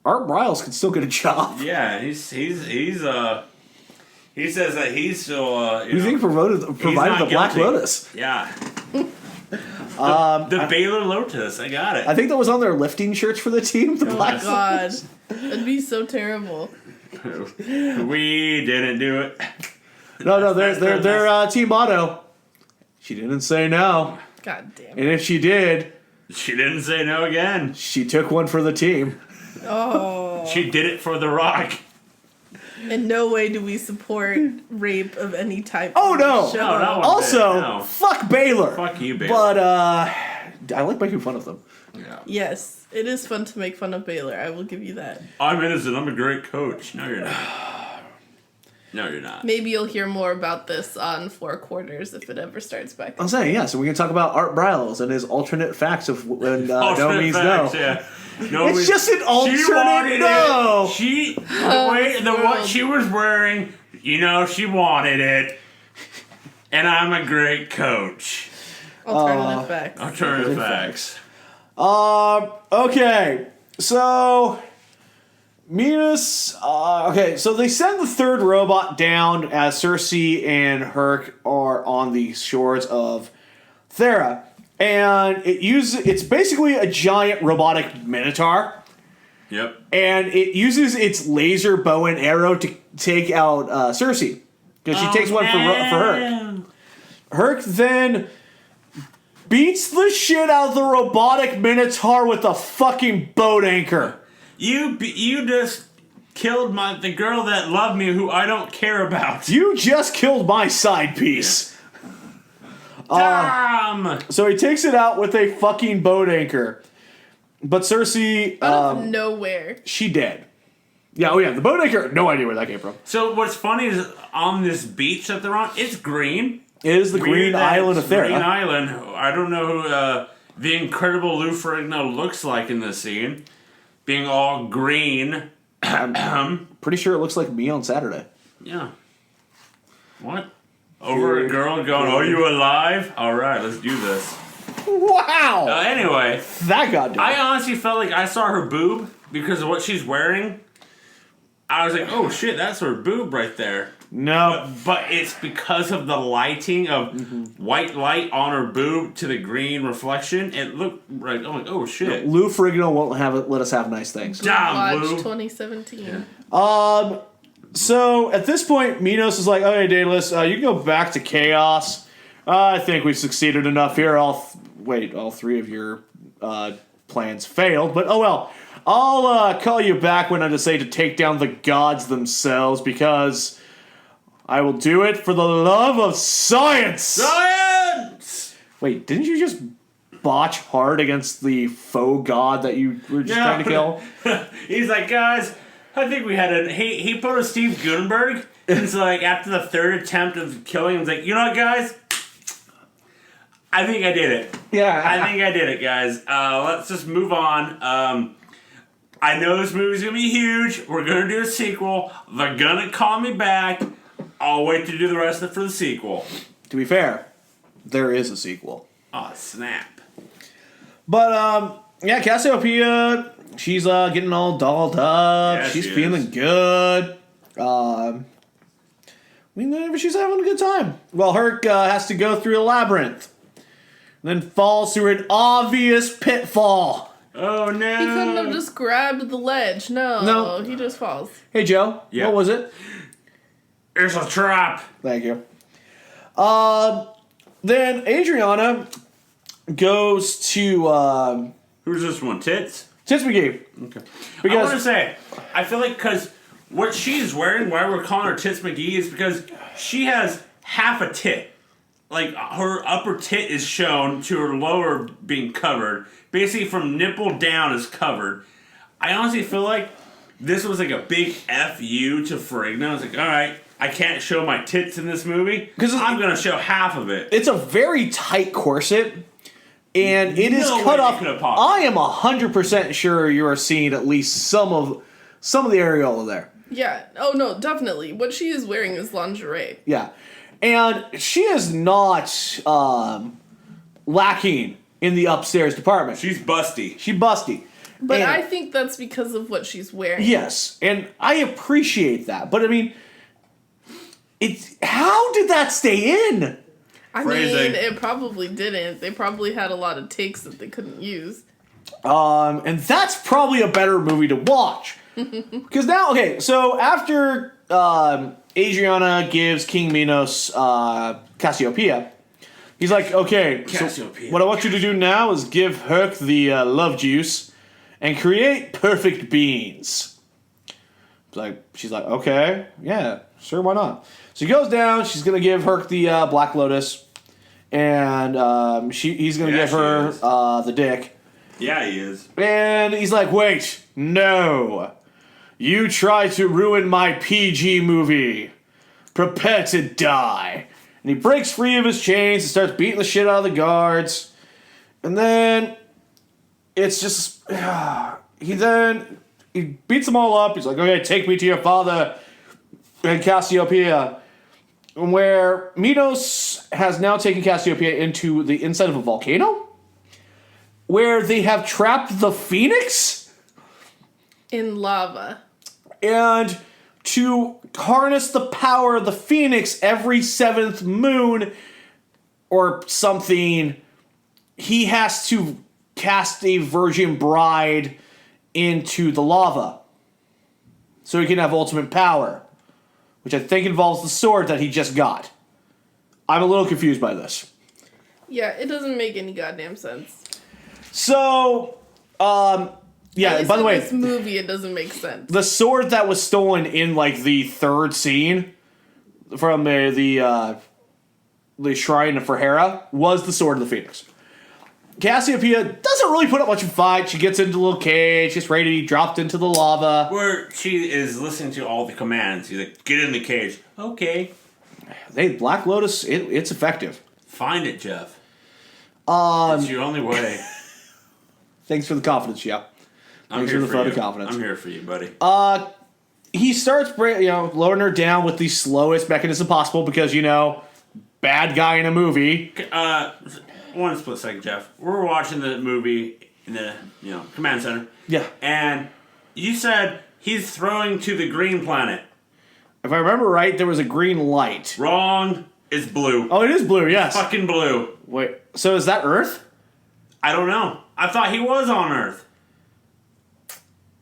Art Briles can still get a job. Yeah, he says that he's still. You think provided not the Black guilty. Lotus? Yeah. The Baylor Lotus. I got it. I think that was on their lifting shirts for the team. The Oh my Black god. That'd be so terrible. We didn't do it. No, their team motto. She didn't say no, God damn and it. if she did, She didn't say no again. she took one for the team. Oh. She did it for The Rock. In no way do we support rape of any type. Oh, on no. the show. No, no. Also, No. fuck Baylor. Fuck you, Baylor. But I like making fun of them. Yeah. Yes, it is fun to make fun of Baylor. I will give you that. I'm innocent. I'm a great coach. No, you're not. No, you're not. Maybe you'll hear more about this on Four Quarters if it ever starts back. I'm saying, yeah, so we can talk about Art Briles and his alternate facts of when no Alternate means facts, no. Yeah. No, It's just an she alternate wanted no. it. What she was wearing, she wanted it. And I'm a great coach. Alternative facts. Alternative facts. Okay, so Minas. Okay, so they send the third robot down as Cersei and Herc are on the shores of Thera, and it's basically a giant robotic minotaur, Yep. and it uses its laser bow and arrow to take out Cersei because she takes one for Herc. Herc then beats the shit out of the robotic minotaur with a fucking boat anchor. You just killed the girl that loved me, who I don't care about. You just killed my side piece. Damn! So he takes it out with a fucking boat anchor. But Cersei, Out of nowhere. she dead. Yeah, oh yeah, the boat anchor, no idea where that came from. So what's funny is on this beach that they're on, it's green. It is the Weird green that island it's of Thera. Green Island. I don't know who the incredible Lou Ferrigno looks like in this scene. Being all green. Pretty sure it looks like me on Saturday. Yeah. What? Over a girl going, "Are you alive? Alright, let's do this." Wow! Anyway, That got done. I honestly felt like I saw her boob because of what she's wearing. I was like, "Oh shit, that's her boob right there." No. But it's because of the lighting of white light on her boob to the green reflection. It looked like, oh shit. Lou Ferrigno won't let us have nice things. Damn, Watch Lou. 2017. So at this point, Minos is like, "Okay, Daedalus, you can go back to Chaos. I think we've succeeded enough here. All three of your plans failed, but oh well. I'll call you back when I decide to take down the gods themselves, because I will do it for the love of science." Science! Wait, didn't you just botch hard against the faux god that you were just trying to kill? He's like, guys, I think we had he put a Steve Gutenberg, and it's like, after the third attempt of killing him, he's like, you know what, guys? I think I did it. Yeah. I think I did it, guys. Let's just move on. I know this movie's gonna be huge. We're gonna do a sequel. They're gonna call me back. I'll wait to do the rest of it for the sequel. To be fair, there is a sequel. Oh, snap. But, yeah, Cassiopeia, she's getting all dolled up. Yeah, she's she feeling is. good. She's having a good time. Well, Herc has to go through a labyrinth. And then falls through an obvious pitfall. Oh, no. He couldn't have just grabbed the ledge. No, he just falls. Hey, Joe. Yeah. What was it? It's a trap. Thank you. Then Adriana goes to Who's this one? Tits? Tits McGee. Okay. I Because want to say, I feel like because what she's wearing, why we're calling her Tits McGee, is because she has half a tit. Like, her upper tit is shown to her lower being covered. Basically, from nipple down is covered. I honestly feel like this was like a big F-U to Ferrigno. It's like, alright, I can't show my tits in this movie, because I'm going to show half of it. it's a very tight corset, and it is No cut way off. they could have popped. I am 100% sure you are seeing at least some of the areola there. Yeah. Oh, no, definitely. What she is wearing is lingerie. Yeah. And she is not lacking in the upstairs department. She's busty. She's busty. But And- I think that's because of what she's wearing. Yes, and I appreciate that. But I mean, how did that stay in? I Phrasing. mean, it probably didn't. They probably had a lot of takes that they couldn't use. And that's probably a better movie to watch. Because now, okay, so after Adriana gives King Minos Cassiopeia, he's like, okay, so Cassiopeia. what I want you to do now is give Herc the love juice and create perfect beings. She's like, okay, yeah, sure, why not? So he goes down, she's going to give Herc the Black Lotus, and he's going to give her the dick. Yeah, he is. And he's like, wait, no. You tried to ruin my PG movie. Prepare to die. And he breaks free of his chains and starts beating the shit out of the guards. And then it's just... he beats them all up. He's like, okay, take me to your father and Cassiopeia. Where Minos has now taken Cassiopeia into the inside of a volcano, where they have trapped the Phoenix. In lava. And to harness the power of the Phoenix every 7th moon or something, he has to cast a virgin bride into the lava so he can have ultimate power, which I think involves the sword that he just got. I'm a little confused by this. Yeah, it doesn't make any goddamn sense. So, yeah, At least by the in way, this movie, it doesn't make sense. the sword that was stolen in, like, the third scene from the shrine for Hera was the Sword of the Phoenix. Cassiopeia doesn't really put up much of a fight. She gets into a little cage, gets ready to be dropped into the lava. Where she is listening to all the commands. He's like, get in the cage. Okay. Hey, Black Lotus, it's effective. Find it, Jeff. It's your only way. Thanks for the confidence, yeah. I'm Thanks here for the for vote you. of confidence. I'm here for you, buddy. He starts, lowering her down with the slowest mechanism possible because, bad guy in a movie. One split second, Jeff. We're watching the movie in the command center. Yeah. And you said he's throwing to the green planet. If I remember right, there was a green light. Wrong. It's blue. Oh, it is blue, yes. Fucking blue. Wait, so is that Earth? I don't know. I thought he was on Earth.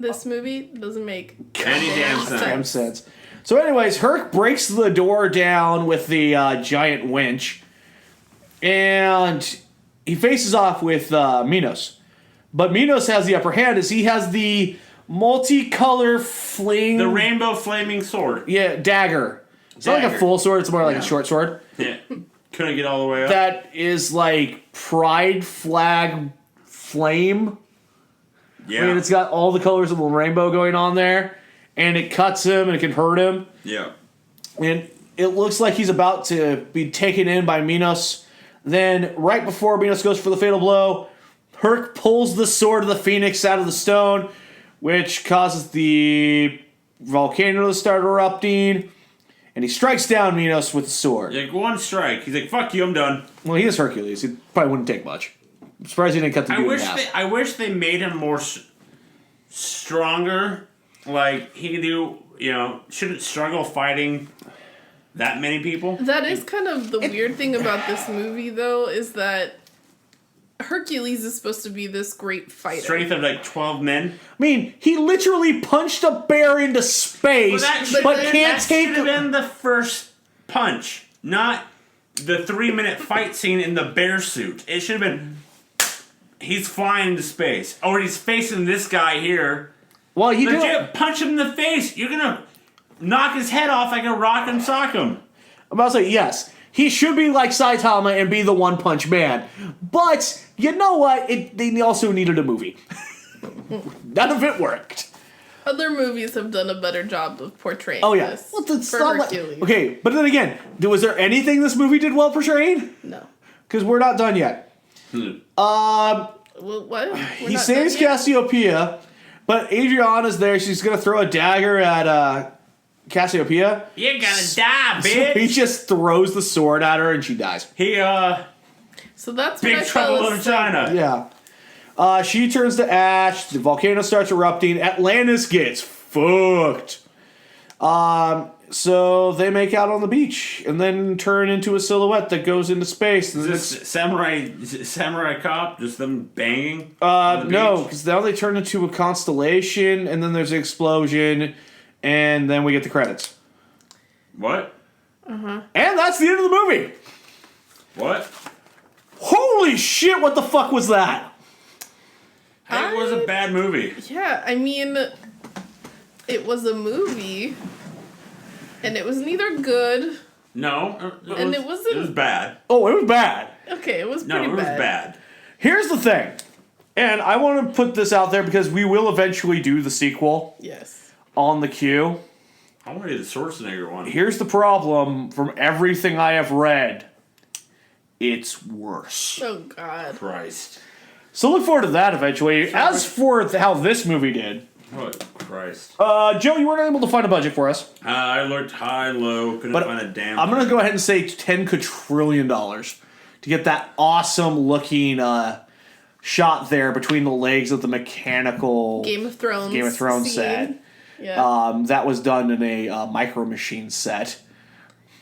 This movie doesn't make Any damn Damn sense. So anyways, Herc breaks the door down with the giant winch, and he faces off with Minos. But Minos has the upper hand as he has the multicolor fling... The rainbow flaming sword. Yeah, dagger. It's not like a full sword, it's more like a short sword. Yeah. Couldn't get all the way up. That is like pride flag flame. Yeah. I mean, it's got all the colors of the rainbow going on there. And it cuts him and it can hurt him. Yeah. And it looks like he's about to be taken in by Minos. Then, right before Minos goes for the fatal blow, Herc pulls the sword of the Phoenix out of the stone, which causes the volcano to start erupting. And he strikes down Minos with the sword. Like, one strike. He's like, fuck you, I'm done. Well, he is Hercules. He probably wouldn't take much. I'm surprised he didn't cut the dude in half. I wish they made him more stronger. Like, he can do, shouldn't struggle fighting that many people. That is kind of the weird thing about this movie, though, is that Hercules is supposed to be this great fighter. Strength of like 12 men. I mean, he literally punched a bear into space, but can't take... That should have been the first punch, not the 3-minute fight scene in the bear suit. It should have been, he's flying into space. Or he's facing this guy here. Well, he Legit, punch him in the face. You're gonna knock his head off like a rock and sock him. I'm about to say, yes, he should be like Saitama and be the one-punch man. But, you know what? They also needed a movie. None of it worked. Other movies have done a better job of portraying this for Hercules. Okay, but then again, was there anything this movie did well portraying? No. Because we're not done yet. Well, what? He saves Cassiopeia, but Adriana's there. She's going to throw a dagger at Cassiopeia. You're gonna die, bitch. So he just throws the sword at her and she dies. So that's Big when I Trouble fell in asleep. China. Yeah. She turns to ash. The volcano starts erupting. Atlantis gets fucked. So they make out on the beach and then turn into a silhouette that goes into space. Is this samurai cop? Just them banging? No, because now they turn into a constellation and then there's an explosion and then we get the credits. What? And that's the end of the movie. What? Holy shit, what the fuck was that? It was a bad movie. Yeah, I mean, it was a movie, and it was neither good. No, It was bad. Oh, it was bad. Okay, it was No, pretty it was bad. Here's the thing, and I want to put this out there because we will eventually do the sequel Yes. on the queue. I want to do the Schwarzenegger one. Here's the problem from everything I have read. It's worse. Oh, God. Christ. So look forward to that eventually. As for how this movie did, Oh, Christ. Joe, you weren't able to find a budget for us. I looked high, low, couldn't find a damn I'm going to go ahead and say $10 quadrillion to get that awesome looking shot there between the legs of the mechanical Game of Thrones scene. set. Yeah. That was done in a Micro Machine set.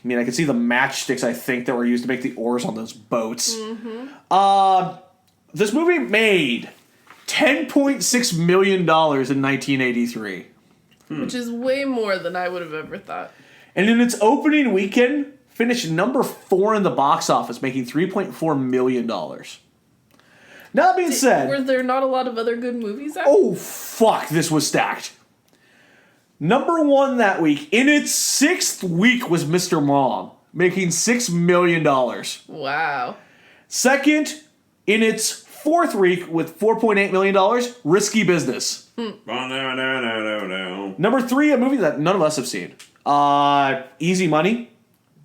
I mean, I could see the matchsticks, I think, that were used to make the oars on those boats. This movie made $10.6 million in 1983. Which is way more than I would have ever thought. And in its opening weekend, finished number 4 in the box office, making $3.4 million. Now, that being said... Were there not a lot of other good movies out? Oh, fuck, this was stacked. Number 1 that week, in its 6th week, was Mr. Mom, making $6 million. Wow. Second, in its 4th week, with $4.8 million, Risky Business. Oh, no. Number 3, a movie that none of us have seen. Easy Money.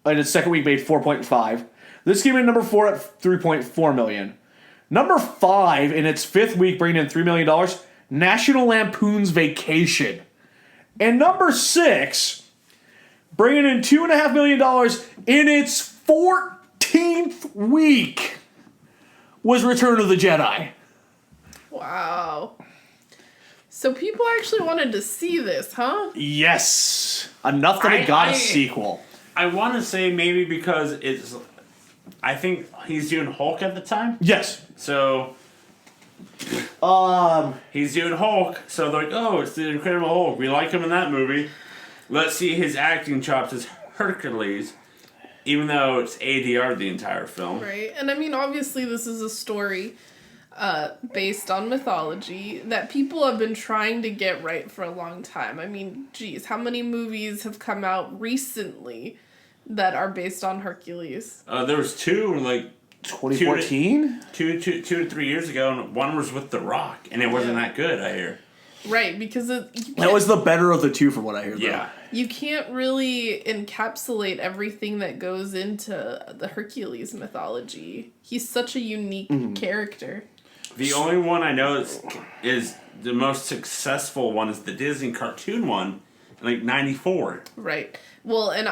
In its 2nd week, made 4.5. This came in number 4 at $3.4 million. Number 5, in its 5th week, bringing in $3 million, National Lampoon's Vacation. And number 6, bringing in $2.5 million in its 14th week, was Return of the Jedi. Wow. So people actually wanted to see this, huh? Yes. Enough that it got a sequel. I want to say maybe because it's... I think he's doing Hulk at the time. Yes. So He's doing Hulk, so they're like, oh, it's the Incredible Hulk. We like him in that movie. Let's see his acting chops as Hercules, even though it's ADR the entire film. Right, and I mean, obviously this is a story based on mythology that people have been trying to get right for a long time. I mean, geez, how many movies have come out recently that are based on Hercules? There was two, like 2014? Two to 3 years ago, and one was with The Rock, and it wasn't that good, I hear. Right, because that was the better of the two from what I hear, though. Yeah. You can't really encapsulate everything that goes into the Hercules mythology. He's such a unique character. The only one I know is the most successful one is the Disney cartoon one, in like 94. Right. Well, and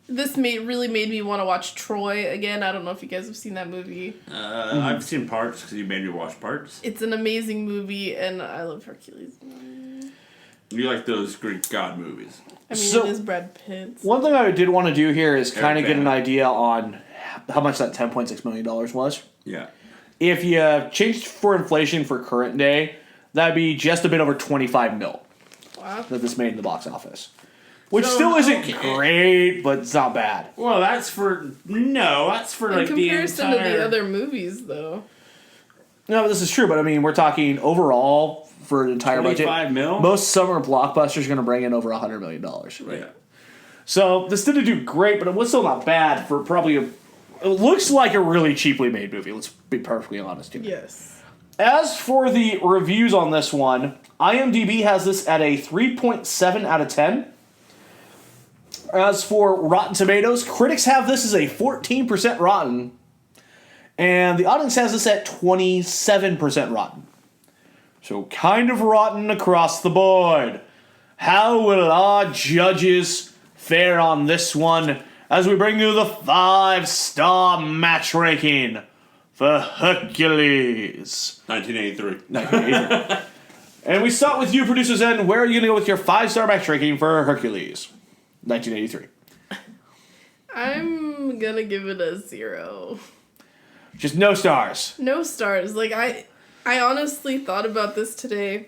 this really made me want to watch Troy again. I don't know if you guys have seen that movie. I've seen parts because you made me watch parts. It's an amazing movie, and I love Hercules. You like those Greek god movies. I mean, it is Brad Pitt. One thing I did want to do here is kind of get an idea on how much that $10.6 million was. Yeah. If you changed for inflation for current day, that'd be just a bit over 25 mil. Wow. That this made in the box office. Which still isn't great, but it's not bad. Well, that's for like the entire... In comparison to the other movies, though. No, this is true, but I mean, we're talking overall for an entire budget. 25 mil? Most summer blockbusters are going to bring in over $100 million. Right. Yeah. So this didn't do great, but it was still not bad for probably it looks like a really cheaply made movie, let's be perfectly honest here. Yes. As for the reviews on this one, IMDb has this at a 3.7 out of 10. As for Rotten Tomatoes, critics have this as a 14% rotten, and the audience has this at 27% rotten. So kind of rotten across the board. How will our judges fare on this one as we bring you the 5-star match ranking for Hercules? 1983. And we start with you, Producer Zen. Where are you going to go with your 5-star match ranking for Hercules? 1983. I'm gonna give it a 0. Just no stars. No stars. Like, I honestly thought about this today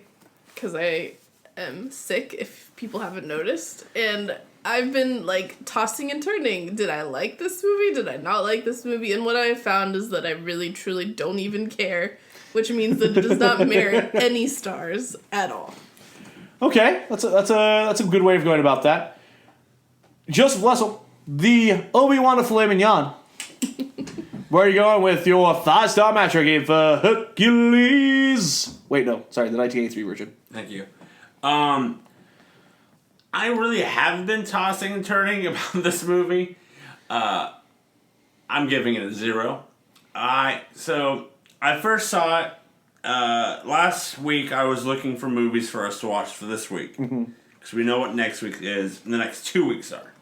because I am sick, if people haven't noticed. And I've been, like, tossing and turning. Did I like this movie? Did I not like this movie? And what I found is that I really, truly don't even care, which means that it does not merit any stars at all. Okay, that's a good way of going about that. Joseph Lessel, the Obi-Wan of Filet Mignon. Where are you going with your 5-star match ranking for Hercules? Wait, no. Sorry, the 1983 version. Thank you. I really have been tossing and turning about this movie. I'm giving it a 0. So I first saw it last week. I was looking for movies for us to watch for this week. Because we know what next week is, and the next 2 weeks are.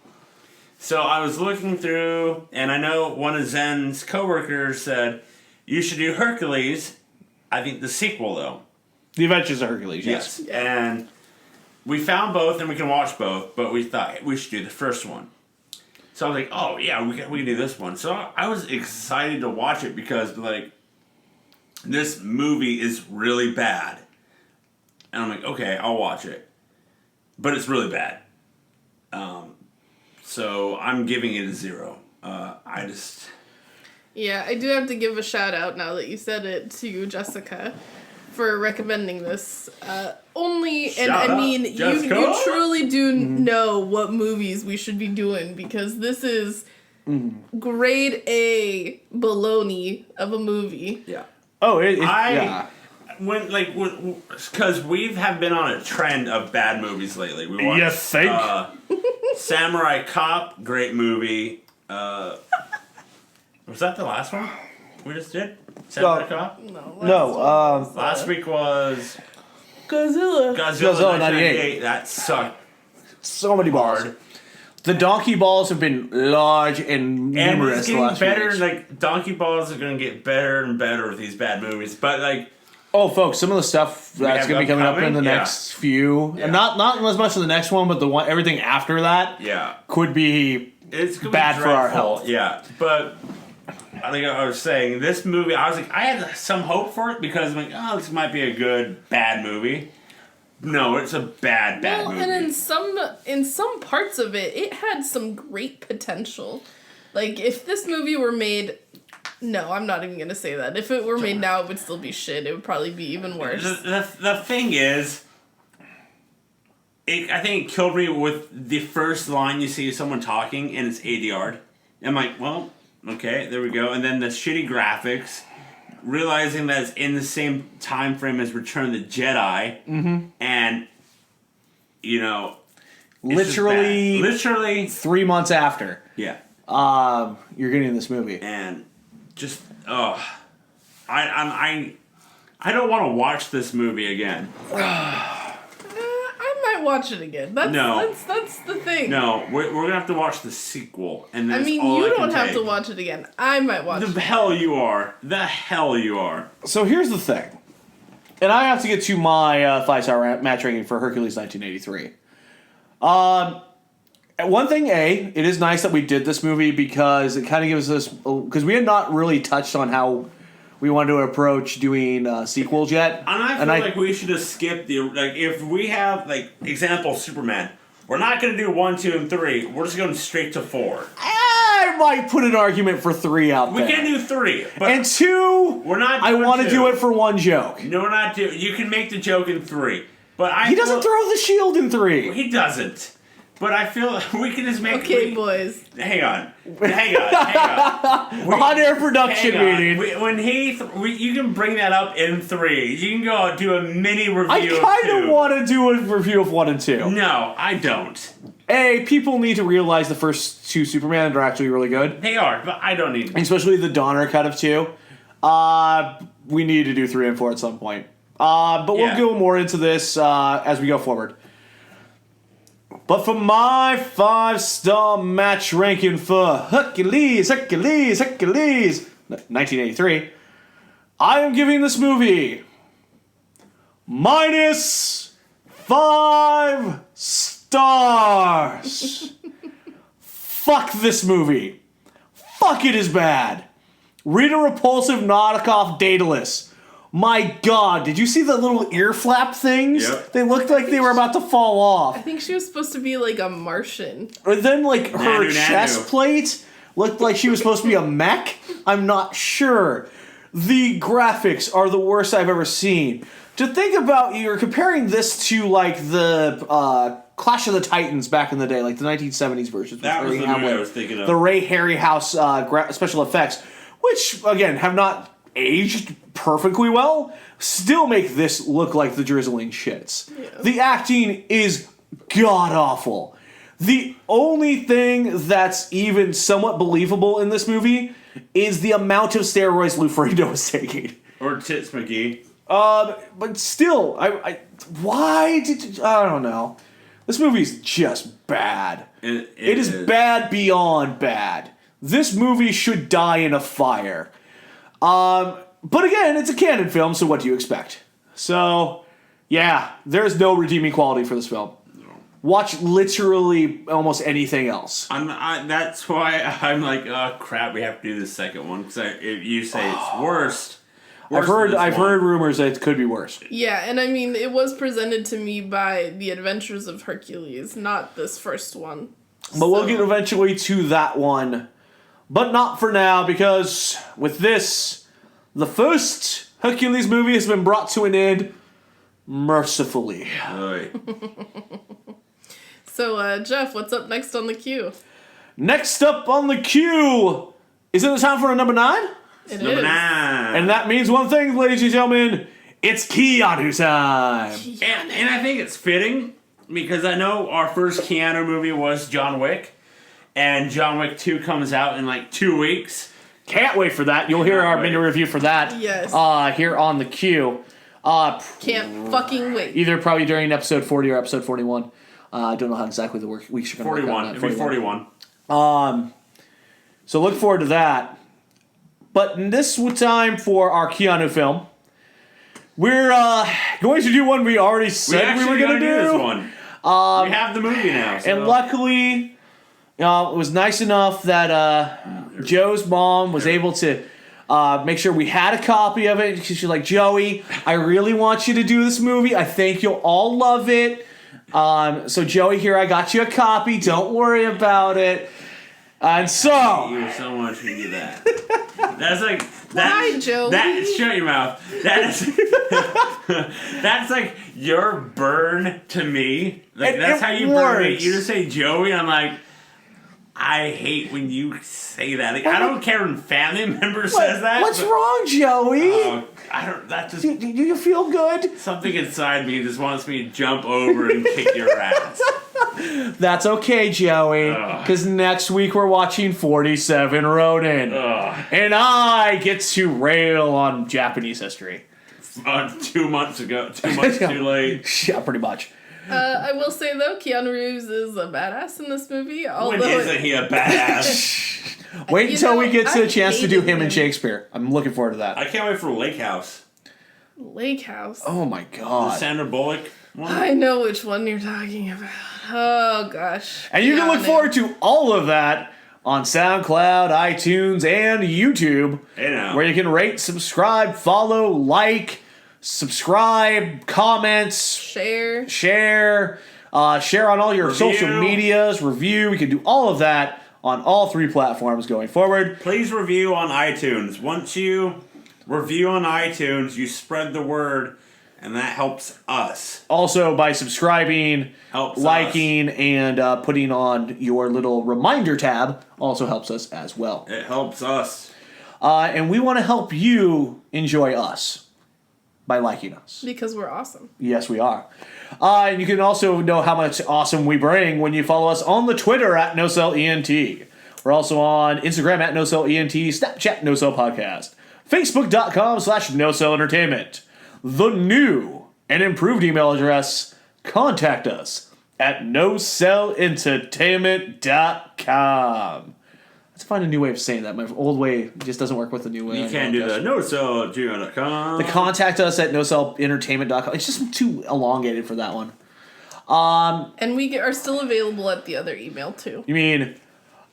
So I was looking through, and I know one of Zen's coworkers said, you should do Hercules. I think the sequel, though. The Adventures of Hercules, yes. And we found both, and we can watch both, but we thought we should do the first one. So I was like, oh, yeah, we can do this one. So I was excited to watch it because, like, this movie is really bad. And I'm like, okay, I'll watch it. But it's really bad. So I'm giving it a 0. Yeah, I do have to give a shout out now that you said it to Jessica for recommending this. You truly do know what movies we should be doing because this is grade A baloney of a movie. Yeah. Oh, yeah. Because we have been on a trend of bad movies lately. We watched, you think? Samurai Cop, great movie. Was that the last one we just did? Samurai Cop? No. Last week was Godzilla 98. That sucked. So many balls. The donkey balls have been large and numerous. And it's getting better. Like, donkey balls are going to get better and better with these bad movies. But, like... Oh, folks, some of the stuff that's going to be coming up in the next few, and not as much of the next one, but everything after that, could be it's bad for our health. Yeah, but like I was saying, this movie, I was like, I had some hope for it because I'm like, oh, this might be a good, bad movie. No, it's a bad movie. And in some parts of it, it had some great potential. Like, if this movie were made... No, I'm not even going to say that. If it were made now, it would still be shit. It would probably be even worse. The thing is... I think it killed me with the first line you see someone talking and it's ADR'd. I'm like, well, okay, there we go. And then the shitty graphics, realizing that it's in the same time frame as Return of the Jedi, and, you know... Literally 3 months after. Yeah. You're getting this movie. And just, I don't want to watch this movie again. I might watch it again. That's the thing. No, we're gonna have to watch the sequel, and that's you don't have to watch it again. I might watch it. The hell you are. The hell you are. So here's the thing, and I have to get to my 5-star match ranking for Hercules 1983. One thing, it is nice that we did this movie because it kind of gives us, because we had not really touched on how we wanted to approach doing sequels yet. And I feel like we should have skipped if we have, example, Superman. We're not going to do 1, 2, and 3. We're just going straight to 4. I might put an argument for 3 out there. We can do 3. But and 2, we're not I want to do it for 1 joke. No, we're not doing. You can make the joke in 3. But he doesn't throw the shield in 3. He doesn't. But I feel we can just make... Okay, boys. Hang on. On-air production meeting. When you can bring that up in 3. You can go do a mini review I of 2. kind of want to do a review of 1 and 2. No, I don't. People need to realize the first 2 Superman are actually really good. They are, but I don't need them. Especially the Donner cut of 2. We need to do 3 and 4 at some point. But we'll go more into this as we go forward. But for my 5-star match ranking for Hercules 1983, I am giving this movie -5 stars. Fuck this movie. Fuck, it is bad. Rita Repulsive, Nautikov, Daedalus. My God, did you see the little ear flap things? Yep. They looked like they were about to fall off. I think she was supposed to be like a Martian. Or then, her Nanu. chest plate looked like she was supposed to be a mech. I'm not sure. The graphics are the worst I've ever seen. To think about, you're comparing this to, the Clash of the Titans back in the day, the 1970s versions. That was the movie I was thinking of. The Ray Harryhouse special effects, which, again, have not aged perfectly well, still make this look like the drizzling shits. Yeah. The acting is god-awful. The only thing that's even somewhat believable in this movie is the amount of steroids Lou Ferrigno was taking. Or Tits McGee. But still, why did you, I don't know. This movie's just bad. It is bad beyond bad. This movie should die in a fire. But again, it's a canon film, so what do you expect? So, yeah, there's no redeeming quality for this film. No. Watch literally almost anything else. That's why I'm like, oh crap, we have to do the second one because if you say it's worst. I've heard rumors that it could be worse. Yeah, and I mean, it was presented to me by The Adventures of Hercules, not this first one. But we'll get eventually to that one. But not for now, because with this, the first Hercules movie has been brought to an end mercifully. So, Jeff, what's up next on the queue? Next up on the queue, is it time for a number 9? It is. Number 9. And that means one thing, ladies and gentlemen, it's Keanu time. And I think it's fitting, because I know our first Keanu movie was John Wick. And John Wick 2 comes out in 2 weeks. Can't wait for that. You'll hear our mini review for that. Yes. Here on the queue. Can't fucking wait. Either probably during episode 40 or episode 41. I don't know how exactly the weeks are going to work out. 41. So look forward to that. But this time for our Keanu film, we're going to do one we already said we were going to do. This one. We have the movie now. So. And luckily, it was nice enough that Joe's mom was able to make sure we had a copy of it. She's like, Joey, I really want you to do this movie. I think you'll all love it. So Joey, here, I got you a copy. Don't worry about it. And so... You so much when you do that. That's like... Why, Joey? Shut your mouth. That's like your burn to me. Like, that's how you burn me. You just say Joey, I'm like... I hate when you say that. Like, I don't care when family member says that. What's wrong, Joey? I don't. That just. Do you feel good? Something inside me just wants me to jump over and kick your ass. That's okay, Joey. Because next week we're watching 47 Ronin, and I get to rail on Japanese history. 2 months ago. 2 months too late. Yeah, pretty much. I will say though, Keanu Reeves is a badass in this movie. When isn't he a badass? Wait until we get to a chance to do him and Shakespeare. I'm looking forward to that. I can't wait for Lake House. Lake House. Oh my The god. Sandra Bullock one. I know which one you're talking about. Oh gosh. And you can look forward to all of that on SoundCloud, iTunes, and YouTube. Where you can rate, subscribe, follow, like, subscribe, comments, share on all your social medias, review. We can do all of that on all 3 platforms going forward. Please review on iTunes. Once you review on iTunes, you spread the word, and that helps us. Also, by subscribing, liking, and putting on your little reminder tab also helps us as well. It helps us. And we want to help you enjoy us by liking us. Because we're awesome. Yes, we are. And you can also know how much awesome we bring when you follow us on the Twitter at NoCellENT. We're also on Instagram at NoCellENT, Snapchat NoCellPodcast, Facebook.com/NoCellEntertainment. The new and improved email address, contact us at NoCellEntertainment.com. Let's find a new way of saying that. My old way just doesn't work with the new way. You can't do that. NoCell@gmail.com. The contact us at NoCellEntertainment.com. It's just too elongated for that one. And we are still available at the other email too. You mean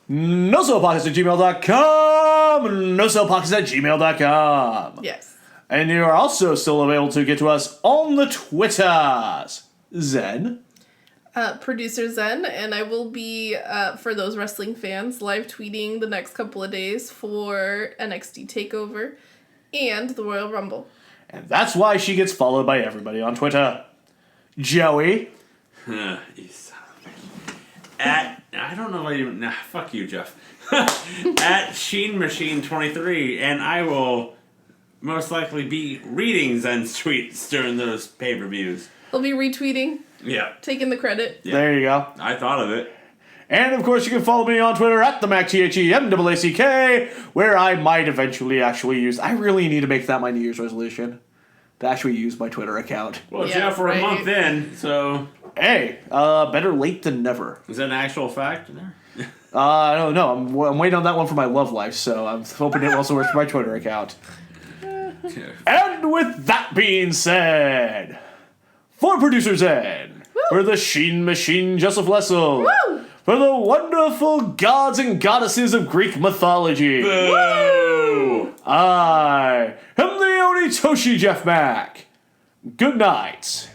NoCellPodcast@gmail.com, NoCellPodcast@gmail.com. Yes. And you are also still available to get to us on the Twitters. Zen. Producer Zen, and I will be, for those wrestling fans, live tweeting the next couple of days for NXT TakeOver and the Royal Rumble. And that's why she gets followed by everybody on Twitter. Joey. You son of a bitch. I don't know why you... Nah, fuck you, Jeff. At SheenMachine23, and I will most likely be reading Zen's tweets during those pay-per-views. I'll be retweeting. Yeah. Taking the credit. Yeah. There you go. I thought of it. And, of course, you can follow me on Twitter at TheMacTheMAACK, where I might eventually actually use... I really need to make that my New Year's resolution, to actually use my Twitter account. Well, yeah, Jeff, we're a month in, so... Hey, better late than never. Is that an actual fact in there? I don't know. I'm waiting on that one for my love life, so I'm hoping it also works for my Twitter account. And with that being said... For Producer Zen, for the Sheen Machine Joseph Lessel, for the wonderful gods and goddesses of Greek mythology, Boo! I am the Onitoshi Jeff Mack. Good night.